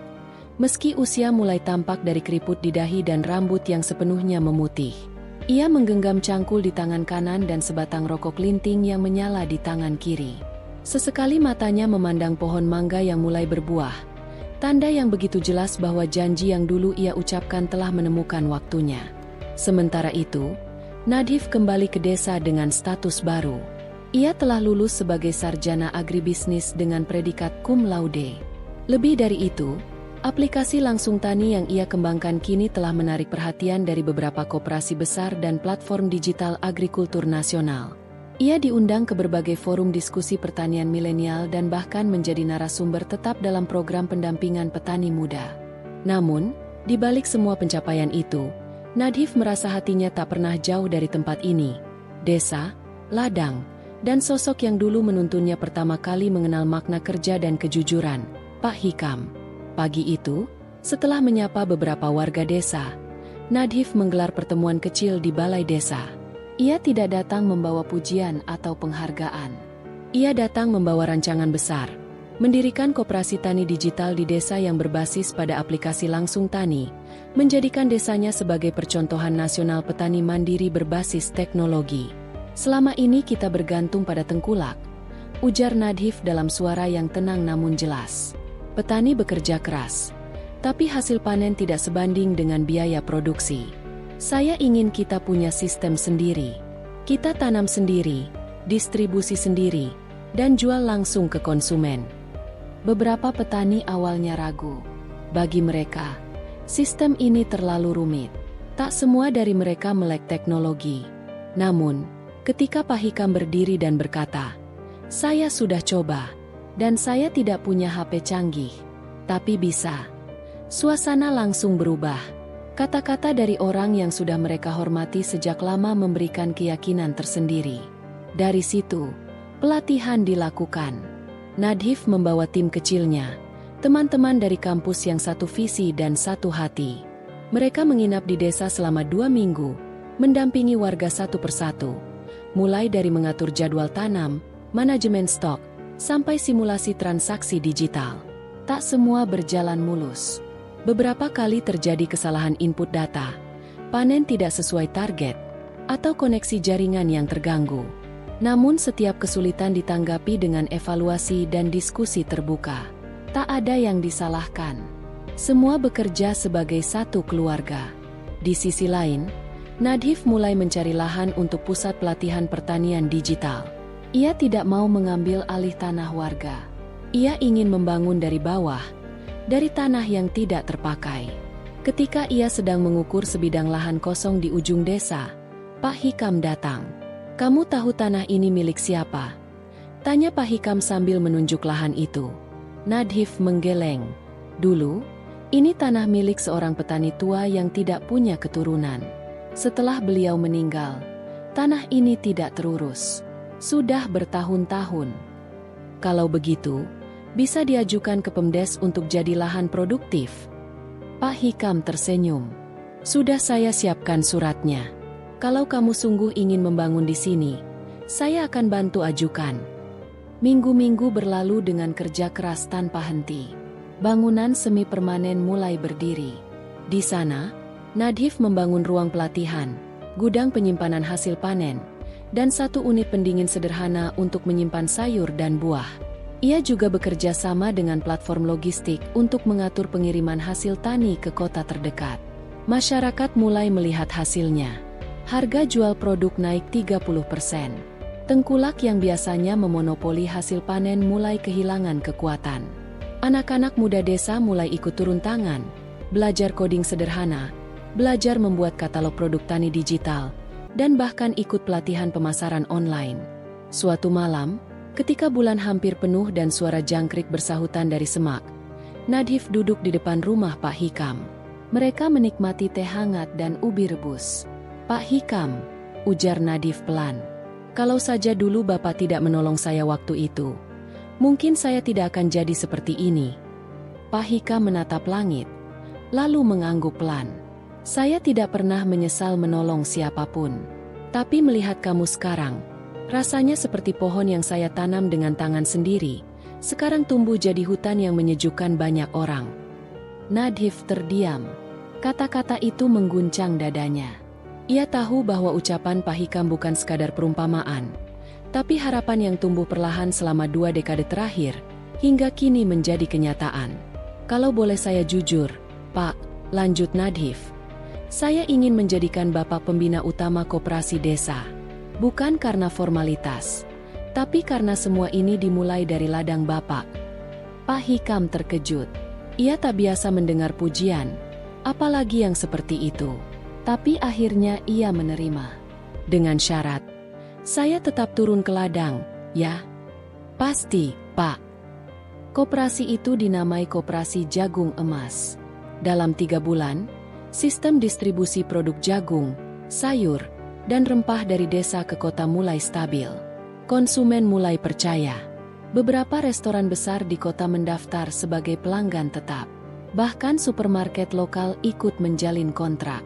meski usia mulai tampak dari keriput di dahi dan rambut yang sepenuhnya memutih. Ia menggenggam cangkul di tangan kanan dan sebatang rokok linting yang menyala di tangan kiri. Sesekali matanya memandang pohon mangga yang mulai berbuah, tanda yang begitu jelas bahwa janji yang dulu ia ucapkan telah menemukan waktunya. Sementara itu, Nadhif kembali ke desa dengan status baru. Ia telah lulus sebagai sarjana agribisnis dengan predikat cum laude. Lebih dari itu, aplikasi Langsung Tani yang ia kembangkan kini telah menarik perhatian dari beberapa koperasi besar dan platform digital agrikultur nasional. Ia diundang ke berbagai forum diskusi pertanian milenial dan bahkan menjadi narasumber tetap dalam program pendampingan petani muda. Namun, di balik semua pencapaian itu, Nadhif merasa hatinya tak pernah jauh dari tempat ini, desa, ladang, dan sosok yang dulu menuntunnya pertama kali mengenal makna kerja dan kejujuran, Pak Hikam. Pagi itu, setelah menyapa beberapa warga desa, Nadhif menggelar pertemuan kecil di balai desa. Ia tidak datang membawa pujian atau penghargaan. Ia datang membawa rancangan besar, mendirikan koperasi tani digital di desa yang berbasis pada aplikasi Langsung Tani, menjadikan desanya sebagai percontohan nasional petani mandiri berbasis teknologi. "Selama ini kita bergantung pada tengkulak," ujar Nadhif dalam suara yang tenang namun jelas. "Petani bekerja keras, tapi hasil panen tidak sebanding dengan biaya produksi. Saya ingin kita punya sistem sendiri. Kita tanam sendiri, distribusi sendiri, dan jual langsung ke konsumen." Beberapa petani awalnya ragu. Bagi mereka, sistem ini terlalu rumit. Tak semua dari mereka melek teknologi. Namun, ketika Pak Hikam berdiri dan berkata, "Saya sudah coba, dan saya tidak punya HP canggih, tapi bisa." Suasana langsung berubah. Kata-kata dari orang yang sudah mereka hormati sejak lama memberikan keyakinan tersendiri. Dari situ, pelatihan dilakukan. Nadhif membawa tim kecilnya, teman-teman dari kampus yang satu visi dan satu hati. Mereka menginap di desa selama 2 minggu, mendampingi warga satu persatu, mulai dari mengatur jadwal tanam, manajemen stok, sampai simulasi transaksi digital. Tak semua berjalan mulus. Beberapa kali terjadi kesalahan input data, panen tidak sesuai target, atau koneksi jaringan yang terganggu. Namun setiap kesulitan ditanggapi dengan evaluasi dan diskusi terbuka. Tak ada yang disalahkan. Semua bekerja sebagai satu keluarga. Di sisi lain, Nadhif mulai mencari lahan untuk pusat pelatihan pertanian digital. Ia tidak mau mengambil alih tanah warga. Ia ingin membangun dari bawah, dari tanah yang tidak terpakai. Ketika ia sedang mengukur sebidang lahan kosong di ujung desa, Pak Hikam datang. "Kamu tahu tanah ini milik siapa?" tanya Pak Hikam sambil menunjuk lahan itu. Nadhif menggeleng. "Dulu, ini tanah milik seorang petani tua yang tidak punya keturunan. Setelah beliau meninggal, tanah ini tidak terurus. Sudah bertahun-tahun. Kalau begitu, bisa diajukan ke Pemdes untuk jadi lahan produktif." Pak Hikam tersenyum. "Sudah saya siapkan suratnya. Kalau kamu sungguh ingin membangun di sini, saya akan bantu ajukan." Minggu-minggu berlalu dengan kerja keras tanpa henti. Bangunan semi permanen mulai berdiri. Di sana, Nadhif membangun ruang pelatihan, gudang penyimpanan hasil panen, dan satu unit pendingin sederhana untuk menyimpan sayur dan buah. Ia juga bekerja sama dengan platform logistik untuk mengatur pengiriman hasil tani ke kota terdekat. Masyarakat mulai melihat hasilnya. Harga jual produk naik 30%. Tengkulak yang biasanya memonopoli hasil panen mulai kehilangan kekuatan. Anak-anak muda desa mulai ikut turun tangan, belajar coding sederhana, belajar membuat katalog produk tani digital, dan bahkan ikut pelatihan pemasaran online. Suatu malam, ketika bulan hampir penuh dan suara jangkrik bersahutan dari semak, Nadhif duduk di depan rumah Pak Hikam. Mereka menikmati teh hangat dan ubi rebus. "Pak Hikam," ujar Nadhif pelan, "kalau saja dulu Bapak tidak menolong saya waktu itu, mungkin saya tidak akan jadi seperti ini." Pak Hikam menatap langit, lalu mengangguk pelan. "Saya tidak pernah menyesal menolong siapapun. Tapi melihat kamu sekarang, rasanya seperti pohon yang saya tanam dengan tangan sendiri, sekarang tumbuh jadi hutan yang menyejukkan banyak orang." Nadhif terdiam. Kata-kata itu mengguncang dadanya. Ia tahu bahwa ucapan Pak Hikam bukan sekadar perumpamaan, tapi harapan yang tumbuh perlahan selama 2 dekade terakhir, hingga kini menjadi kenyataan. "Kalau boleh saya jujur, Pak," lanjut Nadhif, "saya ingin menjadikan Bapak pembina utama koperasi desa. Bukan karena formalitas, tapi karena semua ini dimulai dari ladang Bapak." Pak Hikam terkejut. Ia tak biasa mendengar pujian, apalagi yang seperti itu. Tapi akhirnya ia menerima. Dengan syarat, "Saya tetap turun ke ladang, ya?" "Pasti, Pak." Koperasi itu dinamai Koperasi Jagung Emas. Dalam 3 bulan, sistem distribusi produk jagung, sayur, dan rempah dari desa ke kota mulai stabil. Konsumen mulai percaya. Beberapa restoran besar di kota mendaftar sebagai pelanggan tetap. Bahkan supermarket lokal ikut menjalin kontrak.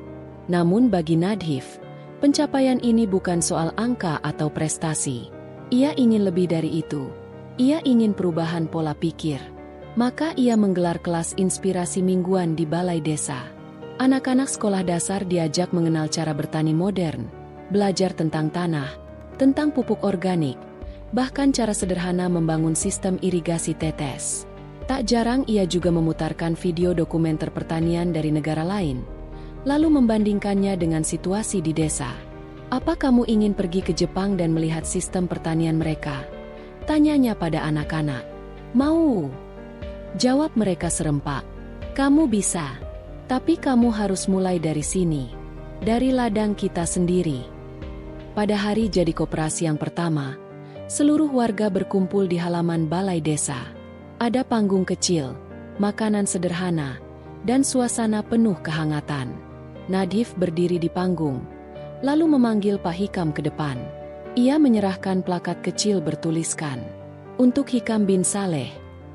Namun bagi Nadhif, pencapaian ini bukan soal angka atau prestasi. Ia ingin lebih dari itu. Ia ingin perubahan pola pikir. Maka ia menggelar kelas inspirasi mingguan di balai desa. Anak-anak sekolah dasar diajak mengenal cara bertani modern, belajar tentang tanah, tentang pupuk organik, bahkan cara sederhana membangun sistem irigasi tetes. Tak jarang ia juga memutarkan video dokumenter pertanian dari negara lain, lalu membandingkannya dengan situasi di desa. "Apa kamu ingin pergi ke Jepang dan melihat sistem pertanian mereka?" tanyanya pada anak-anak. "Mau," jawab mereka serempak. "Kamu bisa. Tapi kamu harus mulai dari sini. Dari ladang kita sendiri." Pada hari jadi koperasi yang pertama, seluruh warga berkumpul di halaman balai desa. Ada panggung kecil, makanan sederhana, dan suasana penuh kehangatan. Nadhif berdiri di panggung, lalu memanggil Pak Hikam ke depan. Ia menyerahkan plakat kecil bertuliskan, "Untuk Hikam bin Saleh,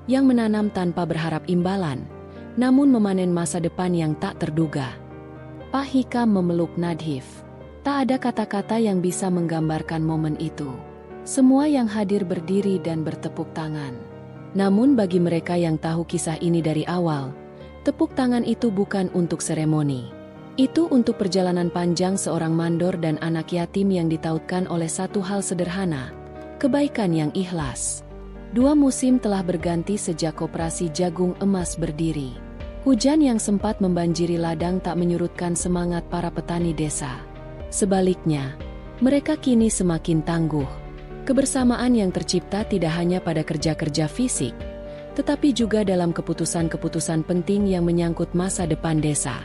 yang menanam tanpa berharap imbalan, namun memanen masa depan yang tak terduga." Pak Hikam memeluk Nadhif. Tak ada kata-kata yang bisa menggambarkan momen itu. Semua yang hadir berdiri dan bertepuk tangan. Namun bagi mereka yang tahu kisah ini dari awal, tepuk tangan itu bukan untuk seremoni. Itu untuk perjalanan panjang seorang mandor dan anak yatim yang ditautkan oleh satu hal sederhana, kebaikan yang ikhlas. 2 musim telah berganti sejak Koperasi Jagung Emas berdiri. Hujan yang sempat membanjiri ladang tak menyurutkan semangat para petani desa. Sebaliknya, mereka kini semakin tangguh. Kebersamaan yang tercipta tidak hanya pada kerja-kerja fisik, tetapi juga dalam keputusan-keputusan penting yang menyangkut masa depan desa.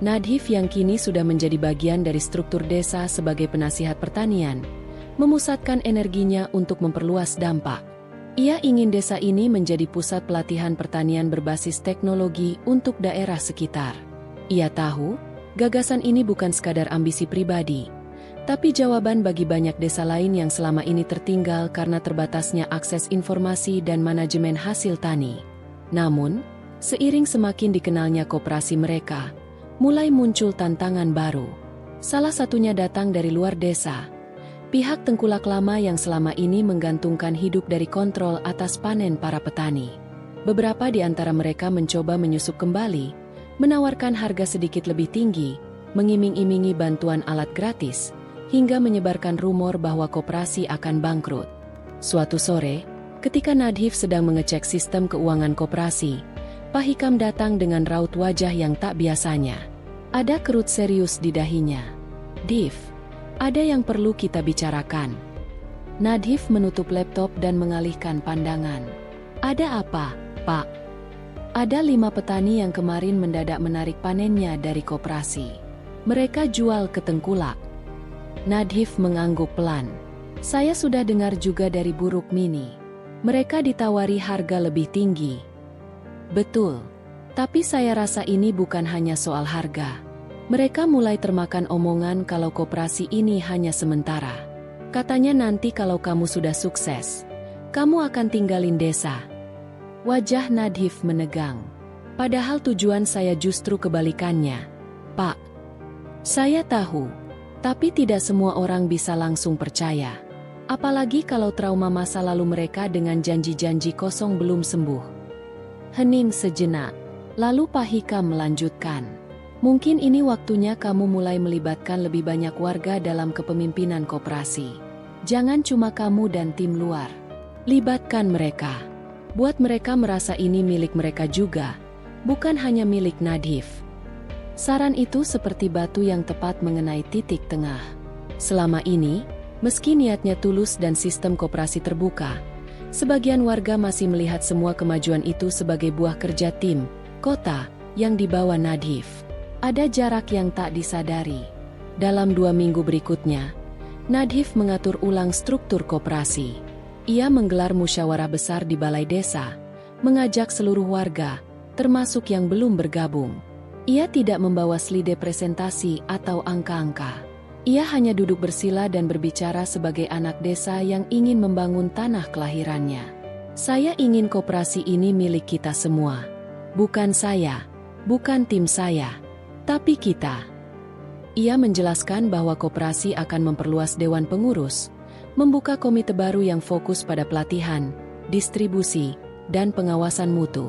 Nadhif yang kini sudah menjadi bagian dari struktur desa sebagai penasihat pertanian, memusatkan energinya untuk memperluas dampak. Ia ingin desa ini menjadi pusat pelatihan pertanian berbasis teknologi untuk daerah sekitar. Ia tahu, gagasan ini bukan sekadar ambisi pribadi, tapi jawaban bagi banyak desa lain yang selama ini tertinggal karena terbatasnya akses informasi dan manajemen hasil tani. Namun, seiring semakin dikenalnya koperasi mereka, mulai muncul tantangan baru. Salah satunya datang dari luar desa. Pihak tengkulak lama yang selama ini menggantungkan hidup dari kontrol atas panen para petani. Beberapa di antara mereka mencoba menyusup kembali, menawarkan harga sedikit lebih tinggi, mengiming-imingi bantuan alat gratis, hingga menyebarkan rumor bahwa koperasi akan bangkrut. Suatu sore, ketika Nadhif sedang mengecek sistem keuangan koperasi, Pak Hikam datang dengan raut wajah yang tak biasanya. Ada kerut serius di dahinya. "Div, ada yang perlu kita bicarakan." Nadhif menutup laptop dan mengalihkan pandangan. "Ada apa, Pak?" "Ada 5 petani yang kemarin mendadak menarik panennya dari koperasi. Mereka jual ke tengkulak." Nadhif mengangguk pelan. "Saya sudah dengar juga dari Buruk Mini. Mereka ditawari harga lebih tinggi." "Betul. Tapi saya rasa ini bukan hanya soal harga. Mereka mulai termakan omongan kalau koperasi ini hanya sementara. Katanya nanti kalau kamu sudah sukses, kamu akan tinggalin desa." Wajah Nadhif menegang. "Padahal tujuan saya justru kebalikannya, Pak. Saya tahu. Tapi tidak semua orang bisa langsung percaya. Apalagi kalau trauma masa lalu mereka dengan janji-janji kosong belum sembuh." Hening sejenak. Lalu Pak Hikam melanjutkan. "Mungkin ini waktunya kamu mulai melibatkan lebih banyak warga dalam kepemimpinan koperasi. Jangan cuma kamu dan tim luar. Libatkan mereka. Buat mereka merasa ini milik mereka juga, bukan hanya milik Nadhif." Saran itu seperti batu yang tepat mengenai titik tengah. Selama ini, meski niatnya tulus dan sistem koperasi terbuka, sebagian warga masih melihat semua kemajuan itu sebagai buah kerja tim kota yang dibawa Nadhif. Ada jarak yang tak disadari. Dalam 2 minggu berikutnya, Nadhif mengatur ulang struktur koperasi. Ia menggelar musyawarah besar di balai desa, mengajak seluruh warga, termasuk yang belum bergabung. Ia tidak membawa slide presentasi atau angka-angka. Ia hanya duduk bersila dan berbicara sebagai anak desa yang ingin membangun tanah kelahirannya. "Saya ingin koperasi ini milik kita semua. Bukan saya, bukan tim saya, tapi kita." Ia menjelaskan bahwa koperasi akan memperluas dewan pengurus, membuka komite baru yang fokus pada pelatihan, distribusi, dan pengawasan mutu.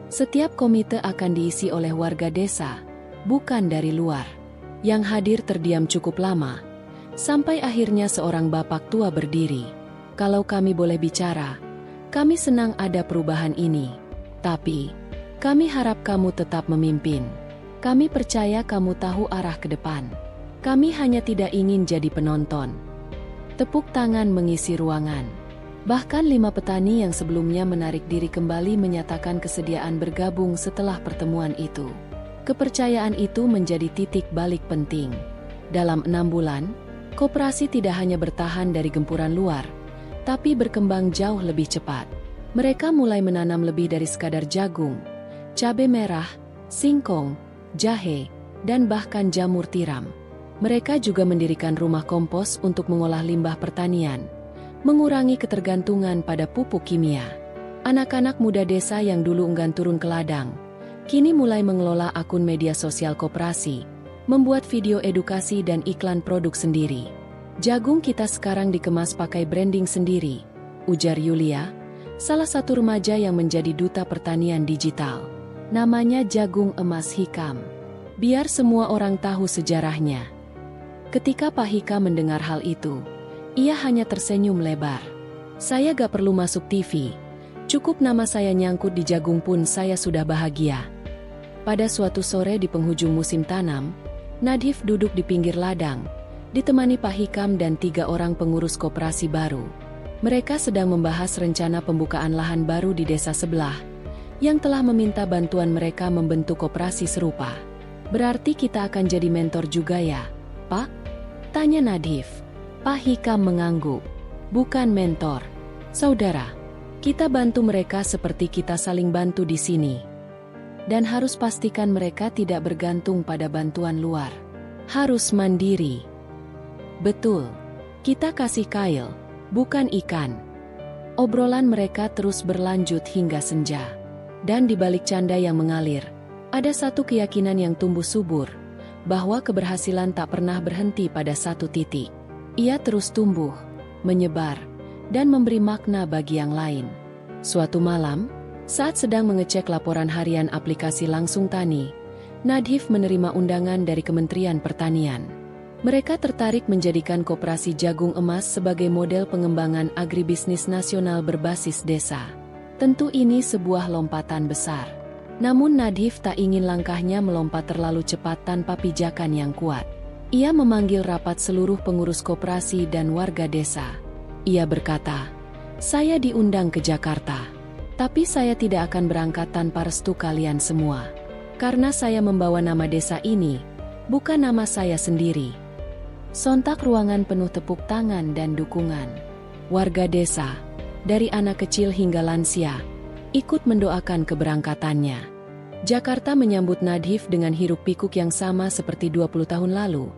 Setiap komite akan diisi oleh warga desa, bukan dari luar. Yang hadir terdiam cukup lama, sampai akhirnya seorang bapak tua berdiri. "Kalau kami boleh bicara, kami senang ada perubahan ini. Tapi, kami harap kamu tetap memimpin. Kami percaya kamu tahu arah ke depan. Kami hanya tidak ingin jadi penonton." Tepuk tangan mengisi ruangan. Bahkan 5 petani yang sebelumnya menarik diri kembali menyatakan kesediaan bergabung setelah pertemuan itu. Kepercayaan itu menjadi titik balik penting. Dalam 6 bulan, koperasi tidak hanya bertahan dari gempuran luar, tapi berkembang jauh lebih cepat. Mereka mulai menanam lebih dari sekadar jagung, cabai merah, singkong, jahe, dan bahkan jamur tiram. Mereka juga mendirikan rumah kompos untuk mengolah limbah pertanian, mengurangi ketergantungan pada pupuk kimia. Anak-anak muda desa yang dulu enggan turun ke ladang, kini mulai mengelola akun media sosial koperasi, membuat video edukasi dan iklan produk sendiri. Jagung kita sekarang dikemas pakai branding sendiri, ujar Yulia, salah satu remaja yang menjadi duta pertanian digital. Namanya Jagung Emas Hikam. Biar semua orang tahu sejarahnya. Ketika Pak Hikam mendengar hal itu, ia hanya tersenyum lebar. Saya gak perlu masuk TV. Cukup nama saya nyangkut di jagung pun saya sudah bahagia. Pada suatu sore di penghujung musim tanam, Nadhif duduk di pinggir ladang, ditemani Pak Hikam dan 3 orang pengurus koperasi baru. Mereka sedang membahas rencana pembukaan lahan baru di desa sebelah, yang telah meminta bantuan mereka membentuk koperasi serupa. Berarti kita akan jadi mentor juga ya, Pak? Tanya Nadhif. Pak Hikam mengangguk. Bukan mentor, saudara. Kita bantu mereka seperti kita saling bantu di sini. Dan harus pastikan mereka tidak bergantung pada bantuan luar. Harus mandiri. Betul, kita kasih kail, bukan ikan. Obrolan mereka terus berlanjut hingga senja. Dan di balik canda yang mengalir, ada satu keyakinan yang tumbuh subur, bahwa keberhasilan tak pernah berhenti pada satu titik. Ia terus tumbuh, menyebar, dan memberi makna bagi yang lain. Suatu malam, saat sedang mengecek laporan harian aplikasi Langsung Tani, Nadhif menerima undangan dari Kementerian Pertanian. Mereka tertarik menjadikan koperasi jagung emas sebagai model pengembangan agribisnis nasional berbasis desa. Tentu ini sebuah lompatan besar. Namun Nadhif tak ingin langkahnya melompat terlalu cepat tanpa pijakan yang kuat. Ia memanggil rapat seluruh pengurus koperasi dan warga desa. Ia berkata, "Saya diundang ke Jakarta, tapi saya tidak akan berangkat tanpa restu kalian semua. Karena saya membawa nama desa ini, bukan nama saya sendiri." Sontak ruangan penuh tepuk tangan dan dukungan. Warga desa, dari anak kecil hingga lansia, ikut mendoakan keberangkatannya. Jakarta menyambut Nadhif dengan hiruk-pikuk yang sama seperti 20 tahun lalu,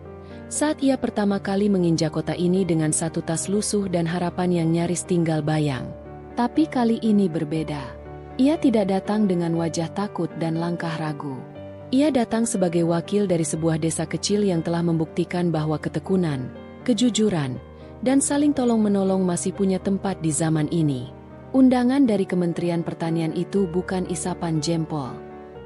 saat ia pertama kali menginjak kota ini dengan satu tas lusuh dan harapan yang nyaris tinggal bayang. Tapi kali ini berbeda. Ia tidak datang dengan wajah takut dan langkah ragu. Ia datang sebagai wakil dari sebuah desa kecil yang telah membuktikan bahwa ketekunan, kejujuran, dan saling tolong-menolong masih punya tempat di zaman ini. Undangan dari Kementerian Pertanian itu bukan isapan jempol.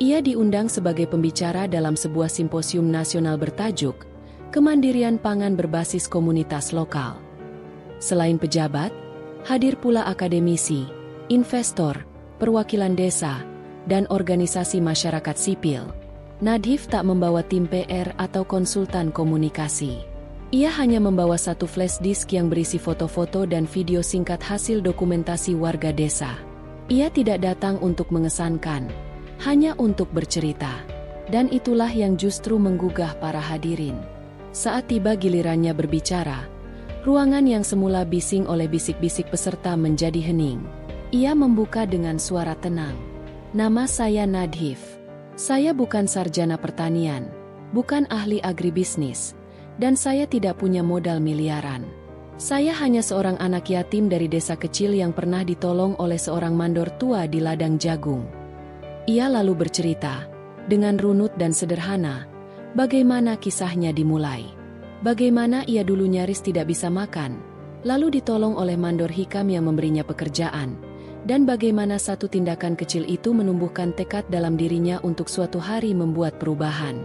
Ia diundang sebagai pembicara dalam sebuah simposium nasional bertajuk Kemandirian Pangan Berbasis Komunitas Lokal. Selain pejabat, hadir pula akademisi, investor, perwakilan desa, dan organisasi masyarakat sipil. Nadhif tak membawa tim PR atau konsultan komunikasi. Ia hanya membawa satu flash disk yang berisi foto-foto dan video singkat hasil dokumentasi warga desa. Ia tidak datang untuk mengesankan, hanya untuk bercerita. Dan itulah yang justru menggugah para hadirin. Saat tiba gilirannya berbicara, ruangan yang semula bising oleh bisik-bisik peserta menjadi hening. Ia membuka dengan suara tenang. "Nama saya Nadhif. Saya bukan sarjana pertanian, bukan ahli agribisnis, dan saya tidak punya modal miliaran. Saya hanya seorang anak yatim dari desa kecil yang pernah ditolong oleh seorang mandor tua di ladang jagung." Ia lalu bercerita, dengan runut dan sederhana, bagaimana kisahnya dimulai. Bagaimana ia dulu nyaris tidak bisa makan, lalu ditolong oleh mandor Hikam yang memberinya pekerjaan, dan bagaimana satu tindakan kecil itu menumbuhkan tekad dalam dirinya untuk suatu hari membuat perubahan.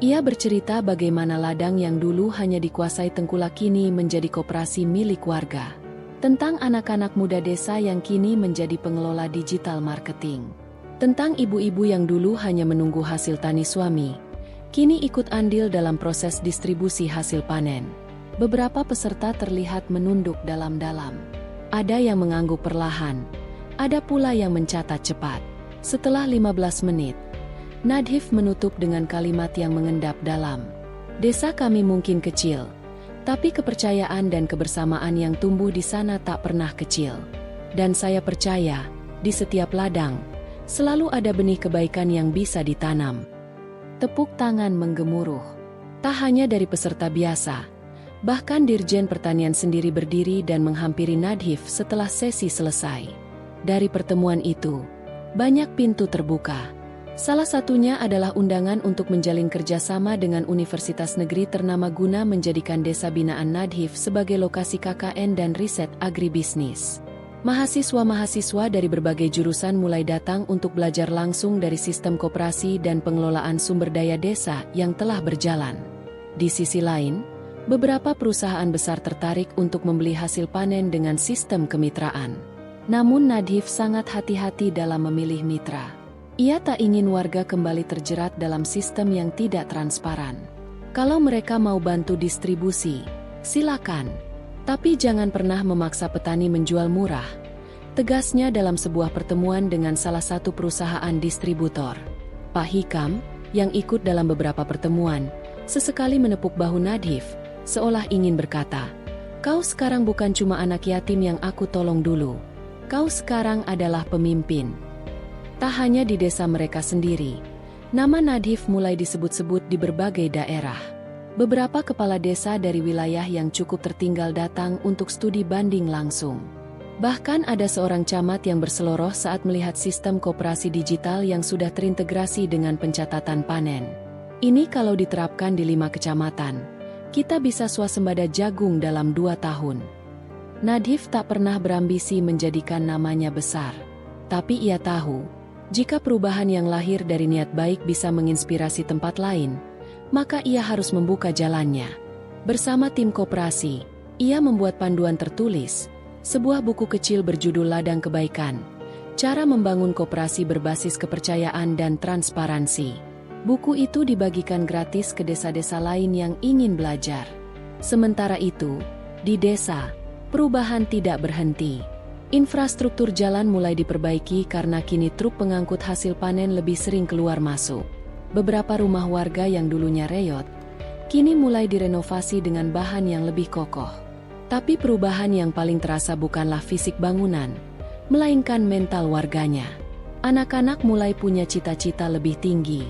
Ia bercerita bagaimana ladang yang dulu hanya dikuasai tengkulak kini menjadi koperasi milik warga. Tentang anak-anak muda desa yang kini menjadi pengelola digital marketing. Tentang ibu-ibu yang dulu hanya menunggu hasil tani suami, kini ikut andil dalam proses distribusi hasil panen. Beberapa peserta terlihat menunduk dalam-dalam. Ada yang mengangguk perlahan, ada pula yang mencatat cepat. Setelah 15 menit, Nadhif menutup dengan kalimat yang mengendap dalam. "Desa kami mungkin kecil, tapi kepercayaan dan kebersamaan yang tumbuh di sana tak pernah kecil. Dan saya percaya, di setiap ladang, selalu ada benih kebaikan yang bisa ditanam." Tepuk tangan menggemuruh. Tak hanya dari peserta biasa, bahkan Dirjen Pertanian sendiri berdiri dan menghampiri Nadhif setelah sesi selesai. Dari pertemuan itu, banyak pintu terbuka. Salah satunya adalah undangan untuk menjalin kerjasama dengan universitas negeri ternama guna menjadikan desa binaan Nadhif sebagai lokasi KKN dan riset agribisnis. Mahasiswa-mahasiswa dari berbagai jurusan mulai datang untuk belajar langsung dari sistem koperasi dan pengelolaan sumber daya desa yang telah berjalan. Di sisi lain, beberapa perusahaan besar tertarik untuk membeli hasil panen dengan sistem kemitraan. Namun Nadhif sangat hati-hati dalam memilih mitra. Ia tak ingin warga kembali terjerat dalam sistem yang tidak transparan. Kalau mereka mau bantu distribusi, silakan. Tapi jangan pernah memaksa petani menjual murah. Tegasnya dalam sebuah pertemuan dengan salah satu perusahaan distributor. Pak Hikam, yang ikut dalam beberapa pertemuan, sesekali menepuk bahu Nadhif, seolah ingin berkata, "Kau sekarang bukan cuma anak yatim yang aku tolong dulu. Kau sekarang adalah pemimpin." Tak hanya di desa mereka sendiri, nama Nadhif mulai disebut-sebut di berbagai daerah. Beberapa kepala desa dari wilayah yang cukup tertinggal datang untuk studi banding langsung. Bahkan ada seorang camat yang berseloroh saat melihat sistem koperasi digital yang sudah terintegrasi dengan pencatatan panen. Ini kalau diterapkan di 5 kecamatan, kita bisa swasembada jagung dalam 2 tahun. Nadhif tak pernah berambisi menjadikan namanya besar. Tapi ia tahu, jika perubahan yang lahir dari niat baik bisa menginspirasi tempat lain, maka ia harus membuka jalannya. Bersama tim koperasi, ia membuat panduan tertulis, sebuah buku kecil berjudul Ladang Kebaikan, Cara Membangun Koperasi Berbasis Kepercayaan dan Transparansi. Buku itu dibagikan gratis ke desa-desa lain yang ingin belajar. Sementara itu, di desa, perubahan tidak berhenti. Infrastruktur jalan mulai diperbaiki karena kini truk pengangkut hasil panen lebih sering keluar masuk. Beberapa rumah warga yang dulunya reot, kini mulai direnovasi dengan bahan yang lebih kokoh. Tapi perubahan yang paling terasa bukanlah fisik bangunan, melainkan mental warganya. Anak-anak mulai punya cita-cita lebih tinggi.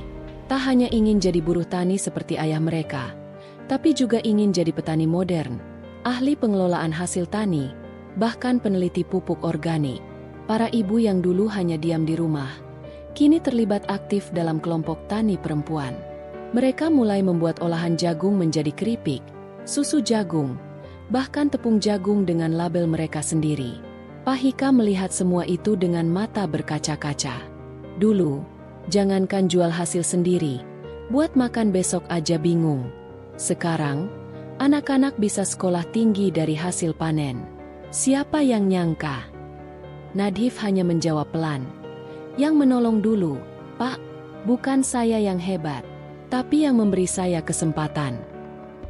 Tak hanya ingin jadi buruh tani seperti ayah mereka, tapi juga ingin jadi petani modern, ahli pengelolaan hasil tani, bahkan peneliti pupuk organik. Para ibu yang dulu hanya diam di rumah, kini terlibat aktif dalam kelompok tani perempuan. Mereka mulai membuat olahan jagung menjadi keripik, susu jagung, bahkan tepung jagung dengan label mereka sendiri. Pak Hikam melihat semua itu dengan mata berkaca-kaca. Dulu, jangankan jual hasil sendiri, buat makan besok aja bingung. Sekarang, anak-anak bisa sekolah tinggi dari hasil panen. Siapa yang nyangka? Nadhif hanya menjawab pelan. Yang menolong dulu, Pak, bukan saya yang hebat, tapi yang memberi saya kesempatan.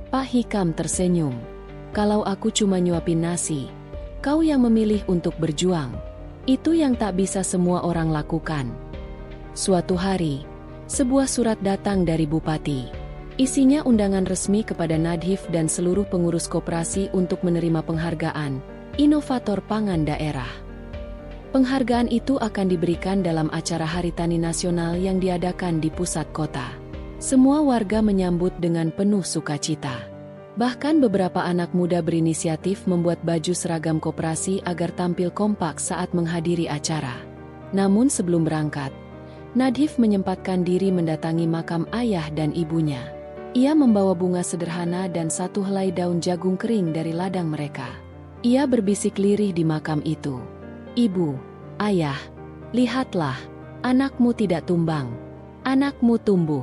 Pak Hikam tersenyum. Kalau aku cuma nyuapin nasi, kau yang memilih untuk berjuang. Itu yang tak bisa semua orang lakukan. Suatu hari, sebuah surat datang dari Bupati. Isinya undangan resmi kepada Nadhif dan seluruh pengurus koperasi untuk menerima penghargaan Inovator Pangan Daerah. Penghargaan itu akan diberikan dalam acara Hari Tani Nasional yang diadakan di pusat kota. Semua warga menyambut dengan penuh sukacita. Bahkan beberapa anak muda berinisiatif membuat baju seragam koperasi agar tampil kompak saat menghadiri acara. Namun sebelum berangkat, Nadhif menyempatkan diri mendatangi makam ayah dan ibunya. Ia membawa bunga sederhana dan 1 helai daun jagung kering dari ladang mereka. Ia berbisik lirih di makam itu. "Ibu, ayah, lihatlah, anakmu tidak tumbang, anakmu tumbuh."